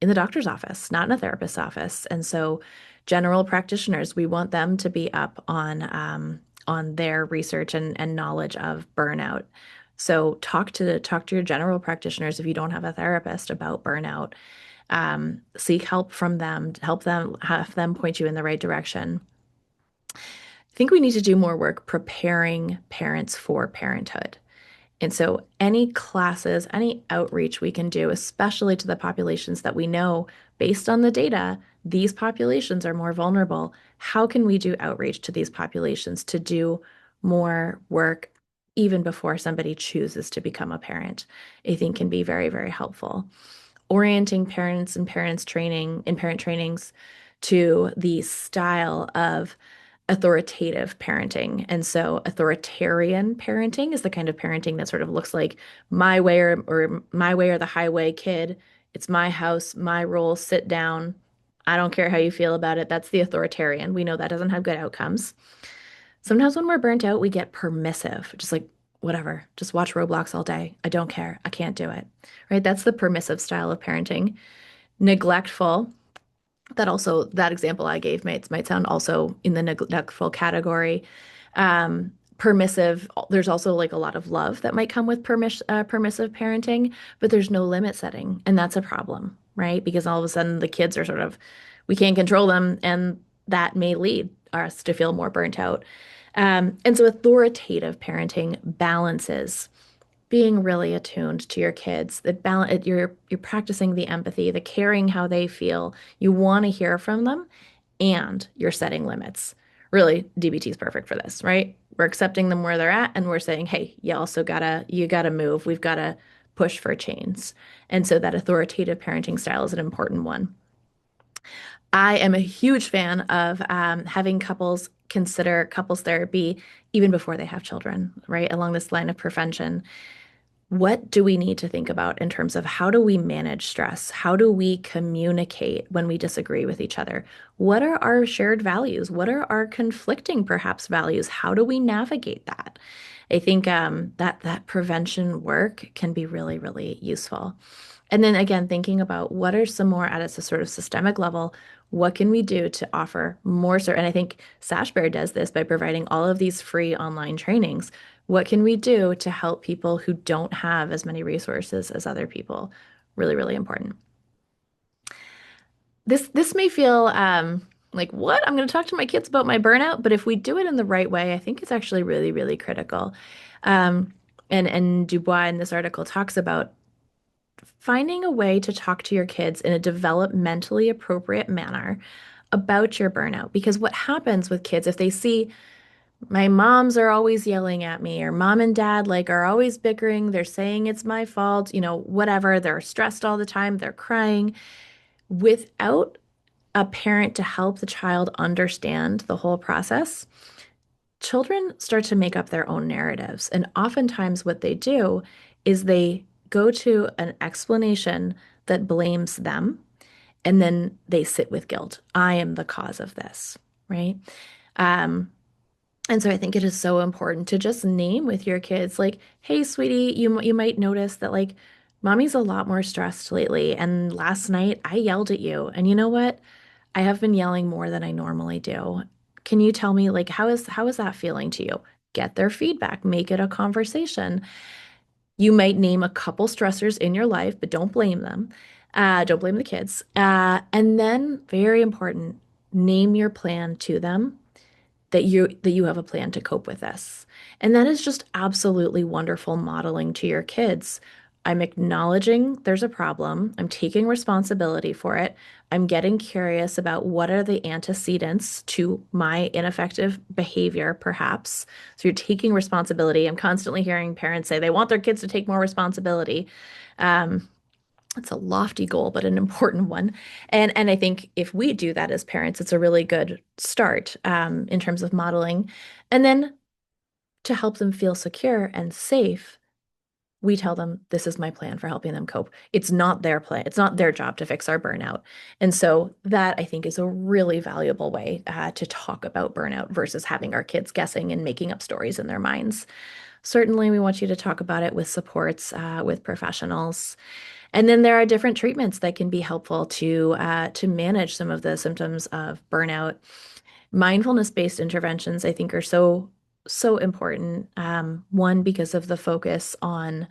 the doctor's office, not in a therapist's office. And so general practitioners, we want them to be up on their research and knowledge of burnout. So talk to your general practitioners if you don't have a therapist about burnout. Seek help from them, have them point you in the right direction. I think we need to do more work preparing parents for parenthood. And so, any classes, any outreach we can do, especially to the populations that we know based on the data, these populations are more vulnerable. How can we do outreach to these populations to do more work even before somebody chooses to become a parent? I think can be very, very helpful. Orienting parents and parents training and parent trainings to the style of authoritative parenting. And so authoritarian parenting is the kind of parenting that sort of looks like or my way or the highway kid. It's my house, my rule, sit down. I don't care how you feel about it. That's the authoritarian. We know that doesn't have good outcomes. Sometimes when we're burnt out, we get permissive, just like, whatever, just watch Roblox all day. I don't care. I can't do it. Right? That's the permissive style of parenting. Neglectful, that example I gave might sound also in the neglectful category. Permissive, there's also like a lot of love that might come with permissive parenting, but there's no limit setting, and that's a problem, right? Because all of a sudden the kids are sort of, we can't control them, and that may lead us to feel more burnt out. And so authoritative parenting balances being really attuned to your kids, that balance, you're practicing the empathy, the caring how they feel. You want to hear from them, and you're setting limits. Really, DBT is perfect for this, right? We're accepting them where they're at, and we're saying, hey, you gotta move. We've gotta push for change. And so that authoritative parenting style is an important one. I am a huge fan of having couples consider couples therapy even before they have children, right? Along this line of prevention. What do we need to think about in terms of how do we manage stress? How do we communicate when we disagree with each other? What are our shared values? What are our conflicting, perhaps, values? How do we navigate that? I think that prevention work can be really, really useful. And then again, thinking about what are some more at a sort of systemic level, what can we do to offer more? And I think Sashbear does this by providing all of these free online trainings. What can we do to help people who don't have as many resources as other people? Really, really important. This may feel like what? I'm going to talk to my kids about my burnout, but if we do it in the right way, I think it's actually really, really critical. Um, and Dubois in this article talks about finding a way to talk to your kids in a developmentally appropriate manner about your burnout. Because what happens with kids if they see my moms are always yelling at me, or mom and dad like are always bickering, they're saying it's my fault, whatever, they're stressed all the time, they're crying, without a parent to help the child understand the whole process, children start to make up their own narratives. And oftentimes, what they do is they go to an explanation that blames them, and then they sit with guilt. I am the cause of this, right? Um, and so I think it is so important to just name with your kids, like, hey, sweetie, you might notice that like mommy's a lot more stressed lately. And last night I yelled at you. And you know what? I have been yelling more than I normally do. Can you tell me like how is that feeling to you? Get their feedback, make it a conversation. You might name a couple stressors in your life, but don't blame them. Don't blame the kids. And then, very important, name your plan to them that you have a plan to cope with this. And that is just absolutely wonderful modeling to your kids. I'm acknowledging there's a problem. I'm taking responsibility for it. I'm getting curious about what are the antecedents to my ineffective behavior, perhaps. So you're taking responsibility. I'm constantly hearing parents say they want their kids to take more responsibility. Um, it's a lofty goal, but an important one. And I think if we do that as parents, it's a really good start in terms of modeling. And then to help them feel secure and safe, we tell them this is my plan for helping them cope. It's not their plan. It's not their job to fix our burnout. And so that I think is a really valuable way to talk about burnout versus having our kids guessing and making up stories in their minds. Certainly, we want you to talk about it with supports, with professionals. And then there are different treatments that can be helpful to manage some of the symptoms of burnout. Mindfulness-based interventions, I think, are so important. One, because of the focus on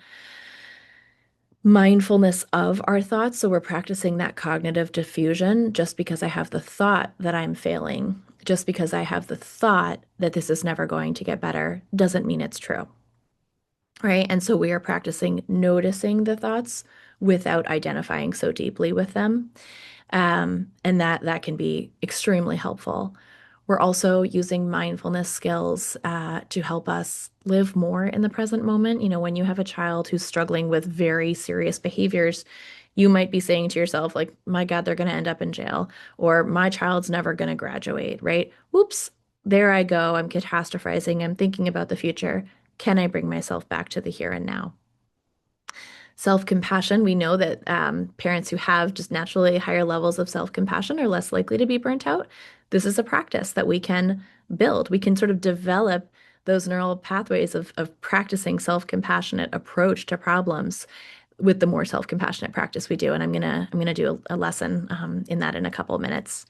mindfulness of our thoughts. So we're practicing that cognitive diffusion. Just because I have the thought that I'm failing, just because I have the thought that this is never going to get better, doesn't mean it's true. Right. And so we are practicing noticing the thoughts without identifying so deeply with them. And that can be extremely helpful. We're also using mindfulness skills to help us live more in the present moment. When you have a child who's struggling with very serious behaviors, you might be saying to yourself, like, my God, they're going to end up in jail, or my child's never going to graduate, right? Whoops. There I go. I'm catastrophizing. I'm thinking about the future. Can I bring myself back to the here and now? Self-compassion, we know that parents who have just naturally higher levels of self-compassion are less likely to be burnt out. This is a practice that we can build. We can sort of develop those neural pathways of practicing self-compassionate approach to problems with the more self-compassionate practice we do. And I'm gonna do a lesson in that in a couple of minutes.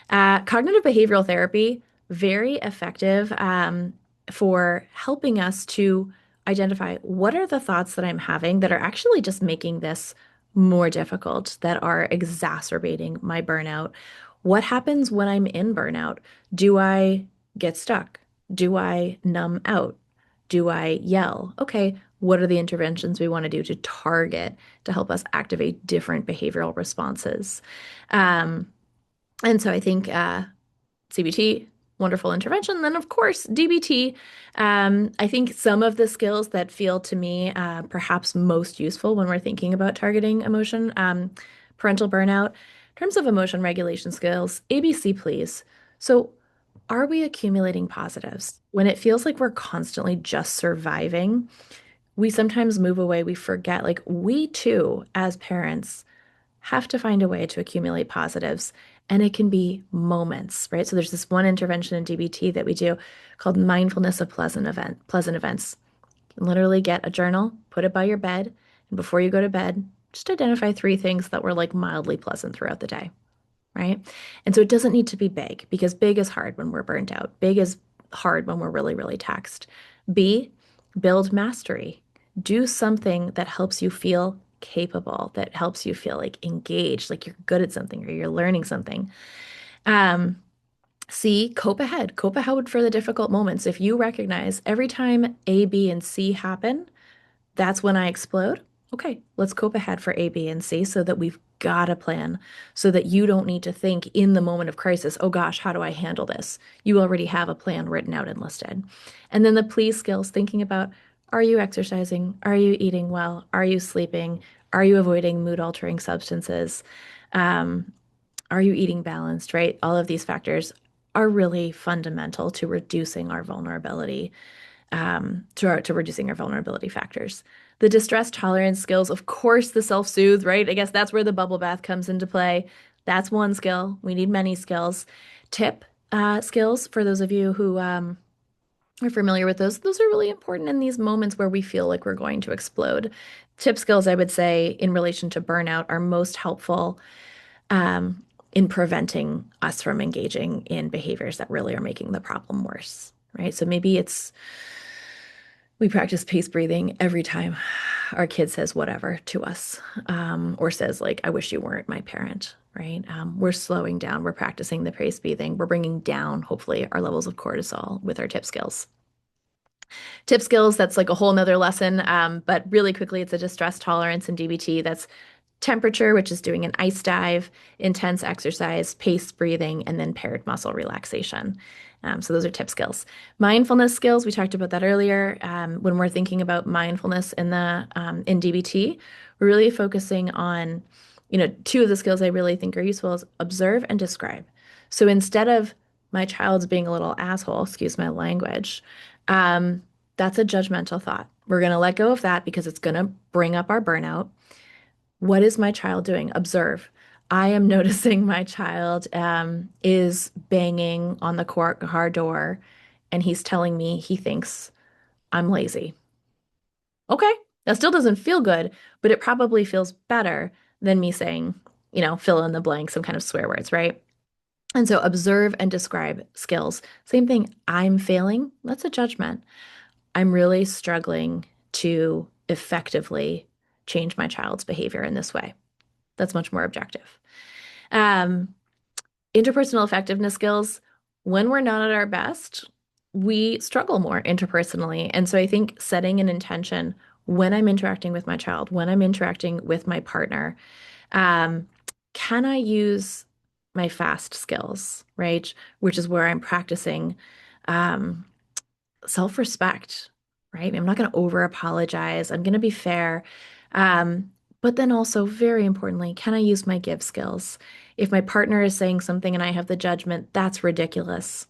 Cognitive behavioral therapy, very effective for helping us to identify what are the thoughts that I'm having that are actually just making this more difficult, that are exacerbating my burnout. What happens when I'm in burnout? Do I get stuck? Do I numb out? Do I yell? Okay, what are the interventions we want to do to target to help us activate different behavioral responses? Um, and so I think CBT, wonderful intervention. Then, of course, DBT. I think some of the skills that feel to me perhaps most useful when we're thinking about targeting emotion, parental burnout, in terms of emotion regulation skills, ABC, please. So, are we accumulating positives? When it feels like we're constantly just surviving, we sometimes move away. We forget, like, we too, as parents, have to find a way to accumulate positives. And it can be moments, right? So there's this one intervention in DBT that we do called mindfulness of pleasant events. You can literally get a journal, put it by your bed, and before you go to bed, just identify three things that were like mildly pleasant throughout the day, right? And so it doesn't need to be big because big is hard when we're burnt out. Big is hard when we're really, really taxed. B, build mastery. Do something that helps you feel capable, that helps you feel like engaged, like you're good at something or you're learning something. Um, C, cope ahead. Cope ahead for the difficult moments. If you recognize every time A, B, and C happen, that's when I explode. Okay, let's cope ahead for A, B, and C so that we've got a plan so that you don't need to think in the moment of crisis, oh gosh, how do I handle this? You already have a plan written out and listed. And then the please skills, thinking about are you exercising? Are you eating well? Are you sleeping? Are you avoiding mood altering substances? Um, are you eating balanced, right? All of these factors are really fundamental to reducing our vulnerability to reducing our vulnerability factors. The distress tolerance skills, of course, the self-soothe, right? I guess that's where the bubble bath comes into play. That's one skill. We need many skills. Tip skills for those of you who are familiar with those. Those are really important in these moments where we feel like we're going to explode. Tip skills, I would say, in relation to burnout, are most helpful in preventing us from engaging in behaviors that really are making the problem worse, right? So maybe it's we practice pace breathing every time our kid says whatever to us, or says, like, I wish you weren't my parent, right? We're slowing down, we're practicing the pace breathing, we're bringing down, hopefully, our levels of cortisol with our tip skills. Tip skills, that's like a whole nother lesson, but really quickly, it's a distress tolerance in DBT. That's temperature, which is doing an ice dive, intense exercise, paced breathing, and then paired muscle relaxation. So those are tip skills. Mindfulness skills, we talked about that earlier. When we're thinking about mindfulness in the in DBT, we're really focusing on, two of the skills I really think are useful is observe and describe. So instead of my child's being a little asshole, excuse my language, um, that's a judgmental thought. We're going to let go of that because it's going to bring up our burnout. What is my child doing? Observe. I am noticing my child is banging on the car door and he's telling me he thinks I'm lazy. Okay, that still doesn't feel good, but it probably feels better than me saying, fill in the blank, some kind of swear words, right? And so observe and describe skills. Same thing. I'm failing. That's a judgment. I'm really struggling to effectively change my child's behavior in this way. That's much more objective. Um, Interpersonal effectiveness skills, when we're not at our best, we struggle more interpersonally. And so I think setting an intention when I'm interacting with my child, when I'm interacting with my partner, um, can I use my fast skills, right? Which is where I'm practicing um, self-respect, right? I'm not going to over apologize. I'm going to be fair. Um, but then also, very importantly, can I use my give skills? If my partner is saying something and I have the judgment, that's ridiculous.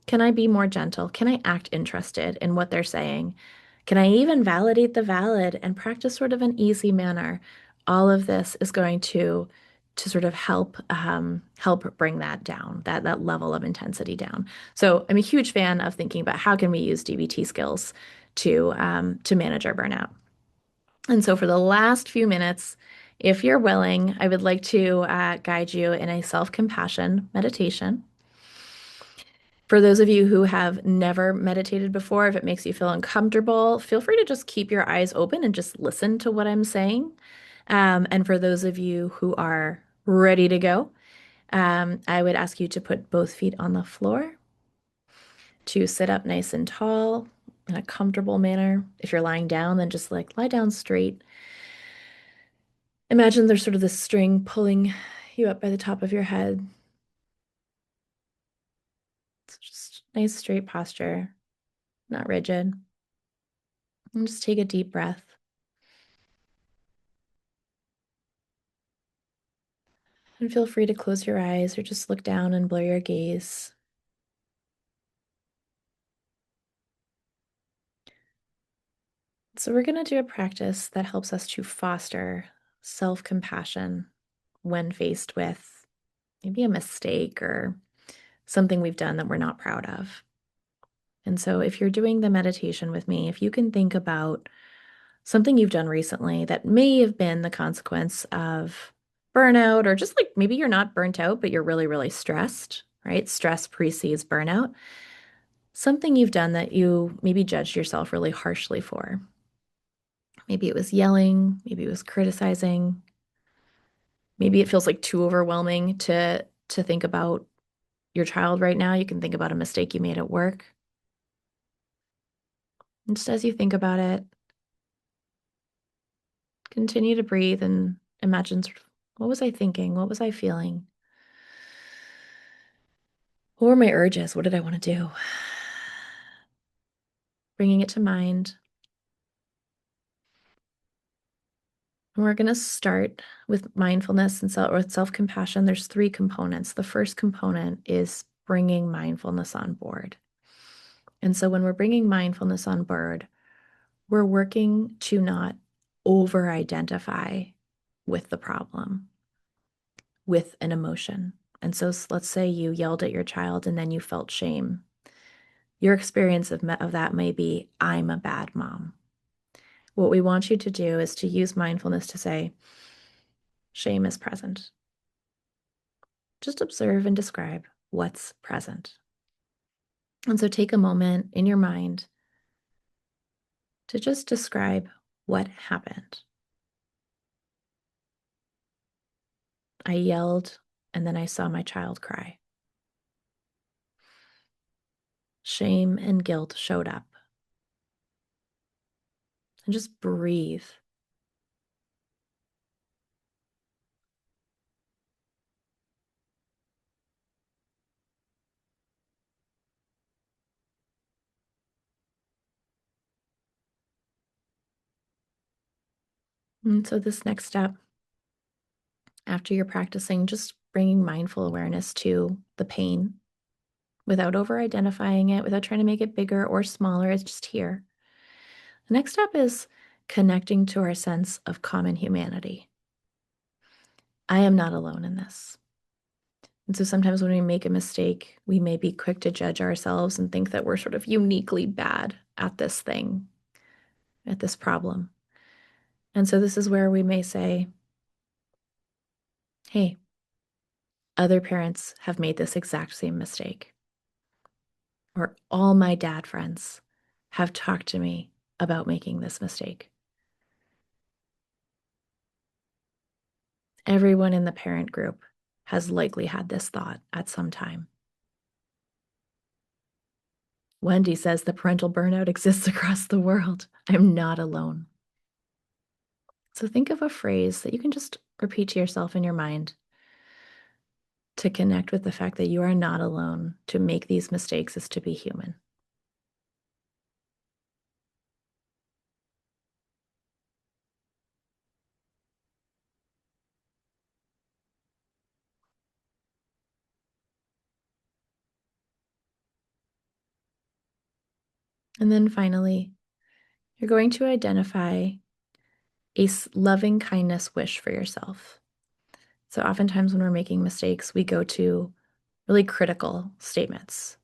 Can I be more gentle? Can I act interested in what they're saying? Can I even validate the valid and practice sort of an easy manner? All of this is going to sort of help bring that down, that level of intensity down. So I'm a huge fan of thinking about how can we use DBT skills to manage our burnout. And so for the last few minutes, if you're willing, I would like to guide you in a self-compassion meditation. For those of you who have never meditated before, if it makes you feel uncomfortable, feel free to just keep your eyes open and just listen to what I'm saying. And for those of you who are ready to go, I would ask you to put both feet on the floor, to sit up nice and tall in a comfortable manner. If you're lying down, then just like lie down straight. Imagine there's sort of this string pulling you up by the top of your head. It's just nice straight posture, not rigid. And just take a deep breath. And feel free to close your eyes or just look down and blur your gaze. So, we're going to do a practice that helps us to foster self-compassion when faced with maybe a mistake or something we've done that we're not proud of. And so, if you're doing the meditation with me, if you can think about something you've done recently that may have been the consequence of burnout, or just like maybe you're not burnt out, but you're really, really stressed, right? Stress precedes burnout. Something you've done that you maybe judged yourself really harshly for. Maybe it was yelling, maybe it was criticizing. Maybe it feels like too overwhelming to think about your child right now. You can think about a mistake you made at work. And just as you think about it, continue to breathe and imagine sort of what was I thinking? What was I feeling? What were my urges? What did I want to do? Bringing it to mind. And we're going to start with mindfulness and self-compassion. There's three components. The first component is bringing mindfulness on board. And so when we're bringing mindfulness on board, we're working to not over-identify with the problem, with an emotion. And so let's say you yelled at your child and then you felt shame. Your experience of that may be, I'm a bad mom. What we want you to do is to use mindfulness to say, shame is present. Just observe and describe what's present. And so take a moment in your mind to just describe what happened. I yelled, and then I saw my child cry. Shame and guilt showed up. And just breathe. And so this next step, after you're practicing, just bringing mindful awareness to the pain without over-identifying it, without trying to make it bigger or smaller, it's just here. The next step is connecting to our sense of common humanity. I am not alone in this. And so sometimes when we make a mistake, we may be quick to judge ourselves and think that we're sort of uniquely bad at this thing, at this problem. And so this is where we may say, hey, other parents have made this exact same mistake. Or all my dad friends have talked to me about making this mistake. Everyone in the parent group has likely had this thought at some time. Wendy says the parental burnout exists across the world. I'm not alone. So think of a phrase that you can just repeat to yourself in your mind to connect with the fact that you are not alone. To make these mistakes is to be human. And then finally, you're going to identify a loving kindness wish for yourself. So oftentimes when we're making mistakes, we go to really critical statements.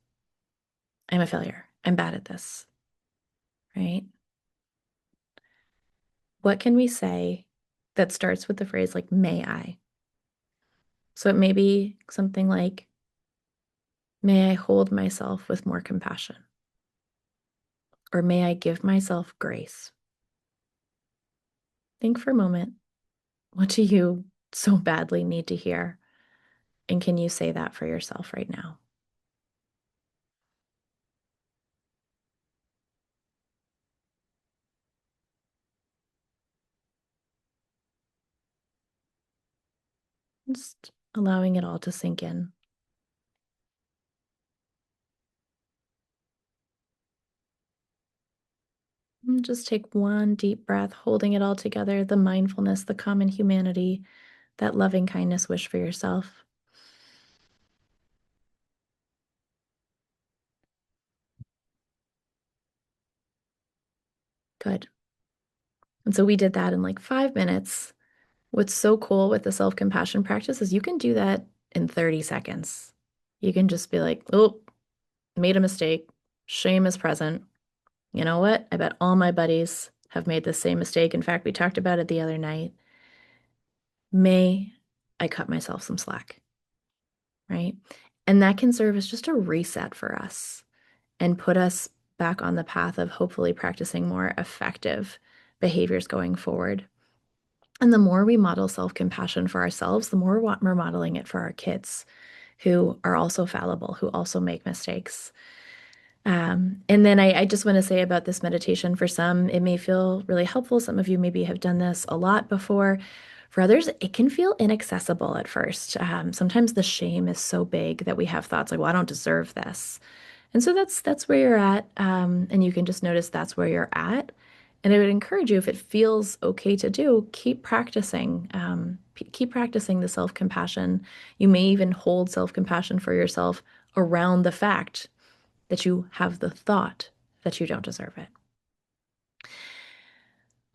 I'm a failure. I'm bad at this, right? What can we say that starts with the phrase like, may I? So it may be something like, may I hold myself with more compassion? Or may I give myself grace? Think for a moment. What do you so badly need to hear? And can you say that for yourself right now? Just allowing it all to sink in. And just take one deep breath, holding it all together, the mindfulness, the common humanity, that loving kindness wish for yourself. Good. And so we did that in like 5 minutes. What's so cool with the self-compassion practice is you can do that in 30 seconds. You can just be like, oh, made a mistake. Shame is present. You know what? I bet all my buddies have made the same mistake. In fact, we talked about it the other night. May I cut myself some slack, right? And that can serve as just a reset for us and put us back on the path of hopefully practicing more effective behaviors going forward. And the more we model self-compassion for ourselves, the more we're modeling it for our kids who are also fallible, who also make mistakes. And then I just want to say about this meditation, for some, it may feel really helpful. Some of you maybe have done this a lot before. For others, it can feel inaccessible at first. Sometimes the shame is so big that we have thoughts like, well, I don't deserve this. And so that's where you're at. And you can just notice that's where you're at. And I would encourage you, if it feels okay to do, keep practicing. Keep practicing the self-compassion. You may even hold self-compassion for yourself around the fact that you have the thought that you don't deserve it.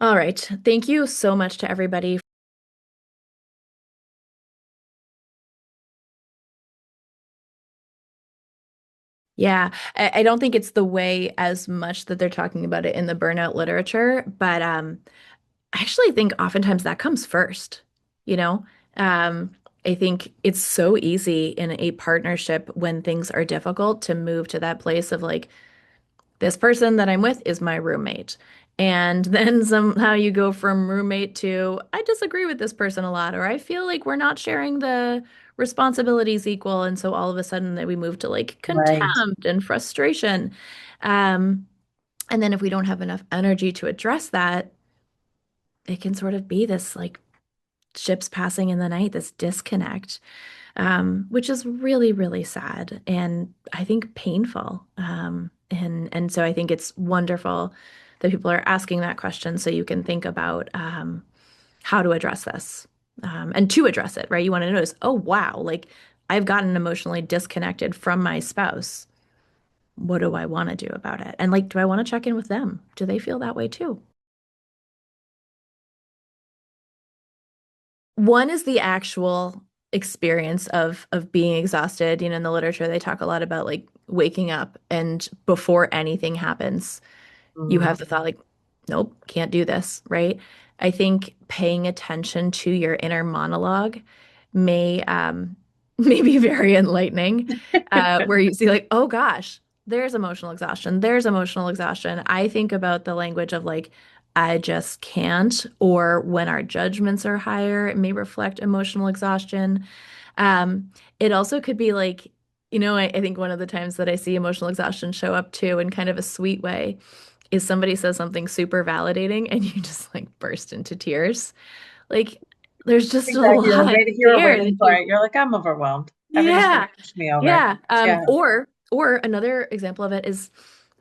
All right. Thank you so much to everybody. Yeah, I don't think it's the way as much that they're talking about it in the burnout literature, but I actually think oftentimes that comes first, you know? Um, I think it's so easy in a partnership when things are difficult to move to that place of like, this person that I'm with is my roommate. And then somehow you go from roommate to, I disagree with this person a lot, or I feel like we're not sharing the responsibilities equal. And so all of a sudden that we move to like Right. contempt and frustration. Um, and then if we don't have enough energy to address that, it can sort of be this like ships passing in the night, this disconnect, which is really, really sad and I think painful. And so I think it's wonderful that people are asking that question so you can think about how to address this and to address it, right? You want to notice, oh, wow, like I've gotten emotionally disconnected from my spouse. What do I want to do about it? And like, do I want to check in with them? Do they feel that way too? One is the actual experience of being exhausted. You know, in the literature, they talk a lot about like waking up and before anything happens, you Mm. have the thought like, nope, can't do this, right? I think paying attention to your inner monologue may may be very enlightening, where you see like, oh gosh, there's emotional exhaustion. There's emotional exhaustion. I think about the language of like, I just can't, or when our judgments are higher, it may reflect emotional exhaustion. It also could be like, I think one of the times that I see emotional exhaustion show up too in kind of a sweet way is somebody says something super validating and you just like burst into tears. Like there's just a Exactly. lot You were there waiting that for it. You're like, I'm overwhelmed. Everything's going yeah, to push me over. yeah. Yeah. Or another example of it is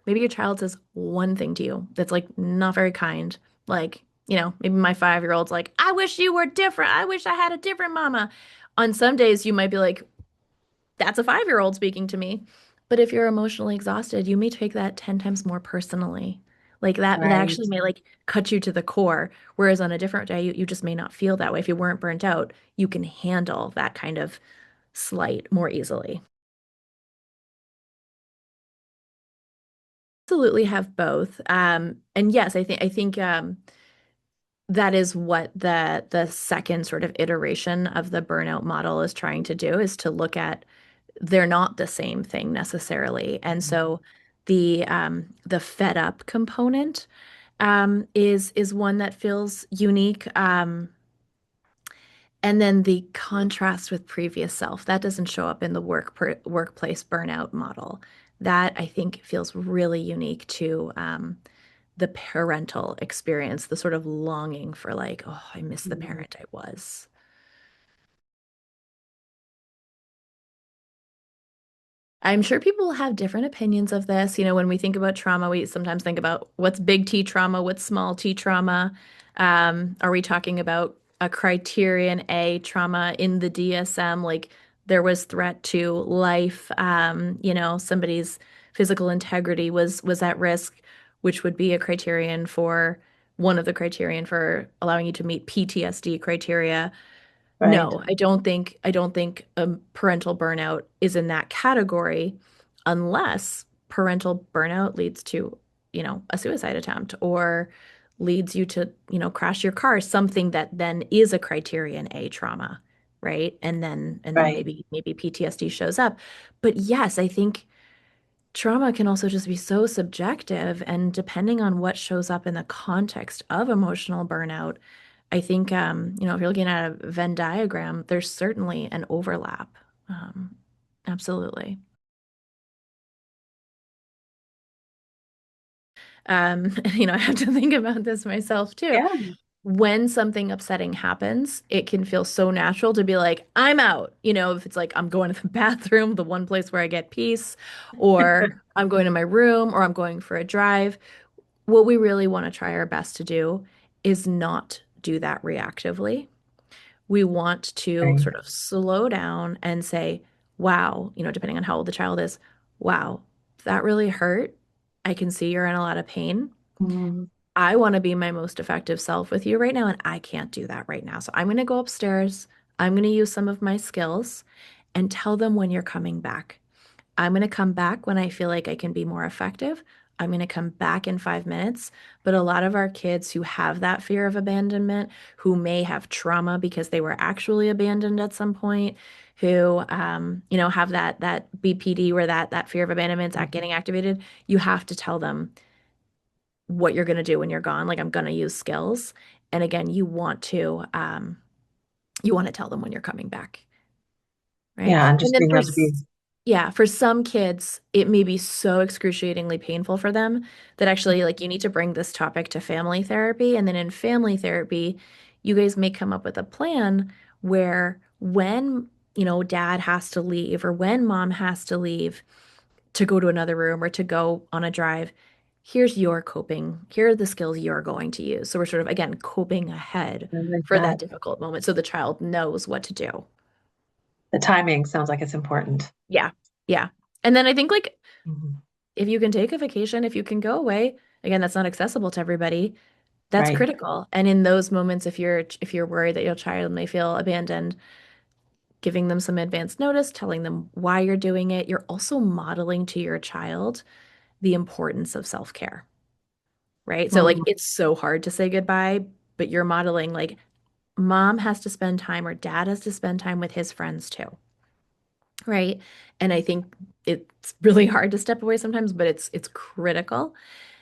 maybe your child says one thing to you that's like not very kind. Like, maybe my 5-year-old's like, I wish you were different. I wish I had a different mama. On some days you might be like, that's a 5-year-old speaking to me. But if you're emotionally exhausted, you may take that 10 times more personally. Like that Right. actually may like cut you to the core. Whereas on a different day, you just may not feel that way. If you weren't burnt out, you can handle that kind of slight more easily. Absolutely have both. And yes, I think that is what the second sort of iteration of the burnout model is trying to do, is to look at they're not the same thing necessarily. And so the fed up component is one that feels unique. And then the contrast with previous self, that doesn't show up in the workplace burnout model. That I think feels really unique to the parental experience, the sort of longing for like, oh, I miss the Mhm. parent I was. I'm sure people have different opinions of this. You know, when we think about trauma, we sometimes think about what's big T trauma, what's small T trauma. Are we talking about a criterion A trauma in the DSM? Like there was threat to life, somebody's physical integrity was at risk, which would be a criterion for one of the criterion for allowing you to meet PTSD criteria. Right. No, I don't think parental burnout is in that category unless parental burnout leads to, a suicide attempt or leads you to, crash your car, something that then is a criterion A trauma, right? And then Right. maybe PTSD shows up. But yes, I think trauma can also just be so subjective, and depending on what shows up in the context of emotional burnout, I think, if you're looking at a Venn diagram, there's certainly an overlap. Um, Absolutely. I have to think about this myself too. Yeah. When something upsetting happens, it can feel so natural to be like, I'm out. If it's like I'm going to the bathroom, the one place where I get peace, or I'm going to my room, or I'm going for a drive. What we really want to try our best to do is not do that reactively. We want to Right. sort of slow down and say, wow, depending on how old the child is, wow, that really hurt. I can see you're in a lot of pain. Mhm. I want to be my most effective self with you right now, and I can't do that right now. So I'm going to go upstairs. I'm going to use some of my skills and tell them when you're coming back. I'm going to come back when I feel like I can be more effective. I'm going to come back in 5 minutes. But a lot of our kids who have that fear of abandonment, who may have trauma because they were actually abandoned at some point, who have that BPD where that fear of abandonment is getting activated, you have to tell them what you're going to do when you're gone. Like I'm going to use skills. And again, you want to tell them when you're coming back, right? Yeah, and And just then being able to be yeah, for some kids, it may be so excruciatingly painful for them that actually, like, you need to bring this topic to family therapy. And then in family therapy, you guys may come up with a plan where when, dad has to leave or when mom has to leave to go to another room or to go on a drive, here's your coping. Here are the skills you're going to use. So we're sort of, again, coping ahead I like for that that. difficult moment so the child knows what to do. The timing sounds like it's important. Yeah. Yeah. And then I think like Mhm. if you can take a vacation, if you can go away, again, that's not accessible to everybody. That's Right. critical. And in those moments, if you're worried that your child may feel abandoned, giving them some advance notice, telling them why you're doing it, you're also modeling to your child the importance of self-care, right? So like Mhm. it's so hard to say goodbye, but you're modeling like mom has to spend time or dad has to spend time with his friends too. Right. And I think it's really hard to step away sometimes, but it's critical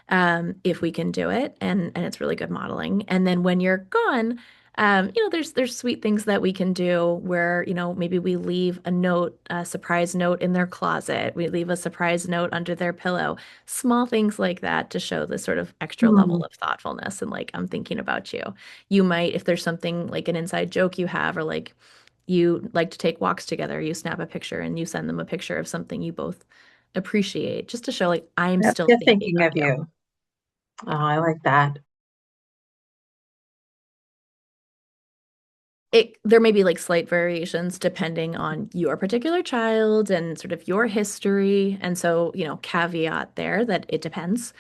if we can do it, and it's really good modeling. And then when you're gone, there's sweet things that we can do where maybe we leave a note, a surprise note in their closet. We leave a surprise note under their pillow. Small things like that to show this sort of extra level Mhm. of thoughtfulness and like I'm thinking about you. You might, if there's something like an inside joke you have, or like you like to take walks together, you snap a picture and you send them a picture of something you both appreciate, just to show like I'm Yep, still just thinking thinking of of you. you. Oh, I like that. There may be like slight variations depending on your particular child and sort of your history. And so, caveat there that it depends.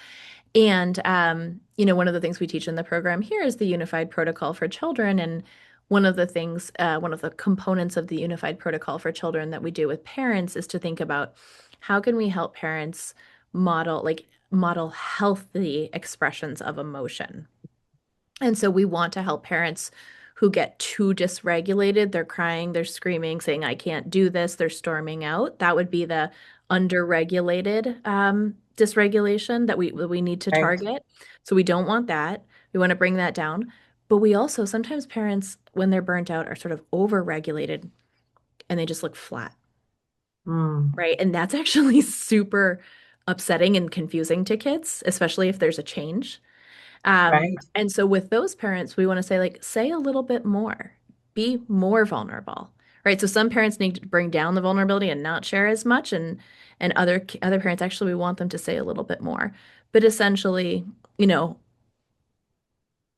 And one of the things we teach in the program here is the Unified Protocol for Children. And one of the components of the Unified Protocol for Children that we do with parents is to think about how can we help parents model healthy expressions of emotion. And so we want to help parents who get too dysregulated. They're crying, they're screaming, saying, I can't do this, they're storming out. That would be the underregulated dysregulation that we need to Right. target. So we don't want that. We want to bring that down. But we also, sometimes parents, when they're burnt out, are sort of overregulated and they just look flat, Mm, right? And that's actually super upsetting and confusing to kids, especially if there's a change. right. And so with those parents, we want to say, like, say a little bit more, be more vulnerable, right? So some parents need to bring down the vulnerability and not share as much, and other parents actually we want them to say a little bit more. But essentially, you know,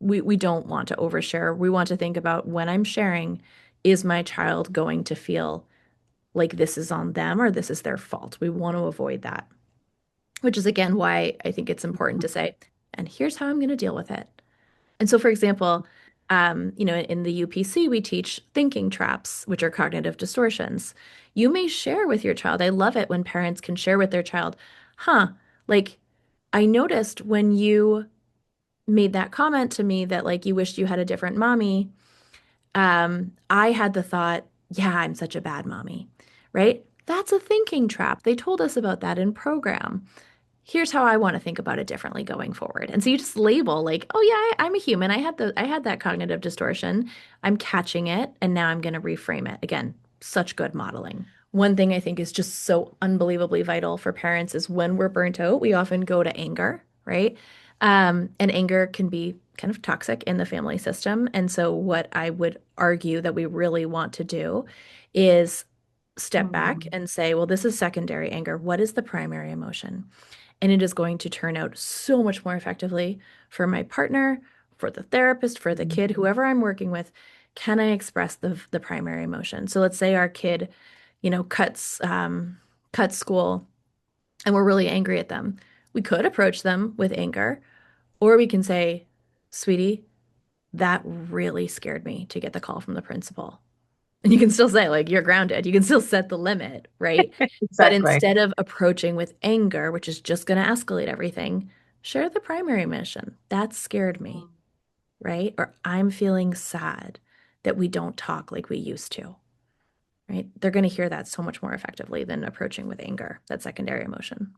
we don't want to overshare. We want to think about when I'm sharing, is my child going to feel like this is on them or this is their fault? We want to avoid that, which is again why I think it's important to say, and here's how I'm going to deal with it. And so, for example, in the UPC, we teach thinking traps, which are cognitive distortions. You may share with your child. I love it when parents can share with their child, huh, like, I noticed when you made that comment to me that, like, you wished you had a different mommy. I had the thought, yeah, I'm such a bad mommy, right? That's a thinking trap. They told us about that in program. Here's how I want to think about it differently going forward. And so you just label like, oh yeah, I'm a human. I had that cognitive distortion. I'm catching it and now I'm going to reframe it. Again, such good modeling. One thing I think is just so unbelievably vital for parents is when we're burnt out, we often go to anger, right? And anger can be kind of toxic in the family system. And so what I would argue that we really want to do is step back Mm, and say, well, this is secondary anger. What is the primary emotion? And it is going to turn out so much more effectively for my partner, for the therapist, for the mm, kid, whoever I'm working with. Can I express the primary emotion? So let's say our kid, cuts school, and we're really angry at them. We could approach them with anger, or we can say, "Sweetie, that really scared me to get the call from the principal." And you can still say, like, you're grounded. You can still set the limit, right? But exactly. instead of approaching with anger, which is just going to escalate everything, share the primary mission. That scared me, Mm. right? Or I'm feeling sad that we don't talk like we used to, right? They're going to hear that so much more effectively than approaching with anger, that secondary emotion.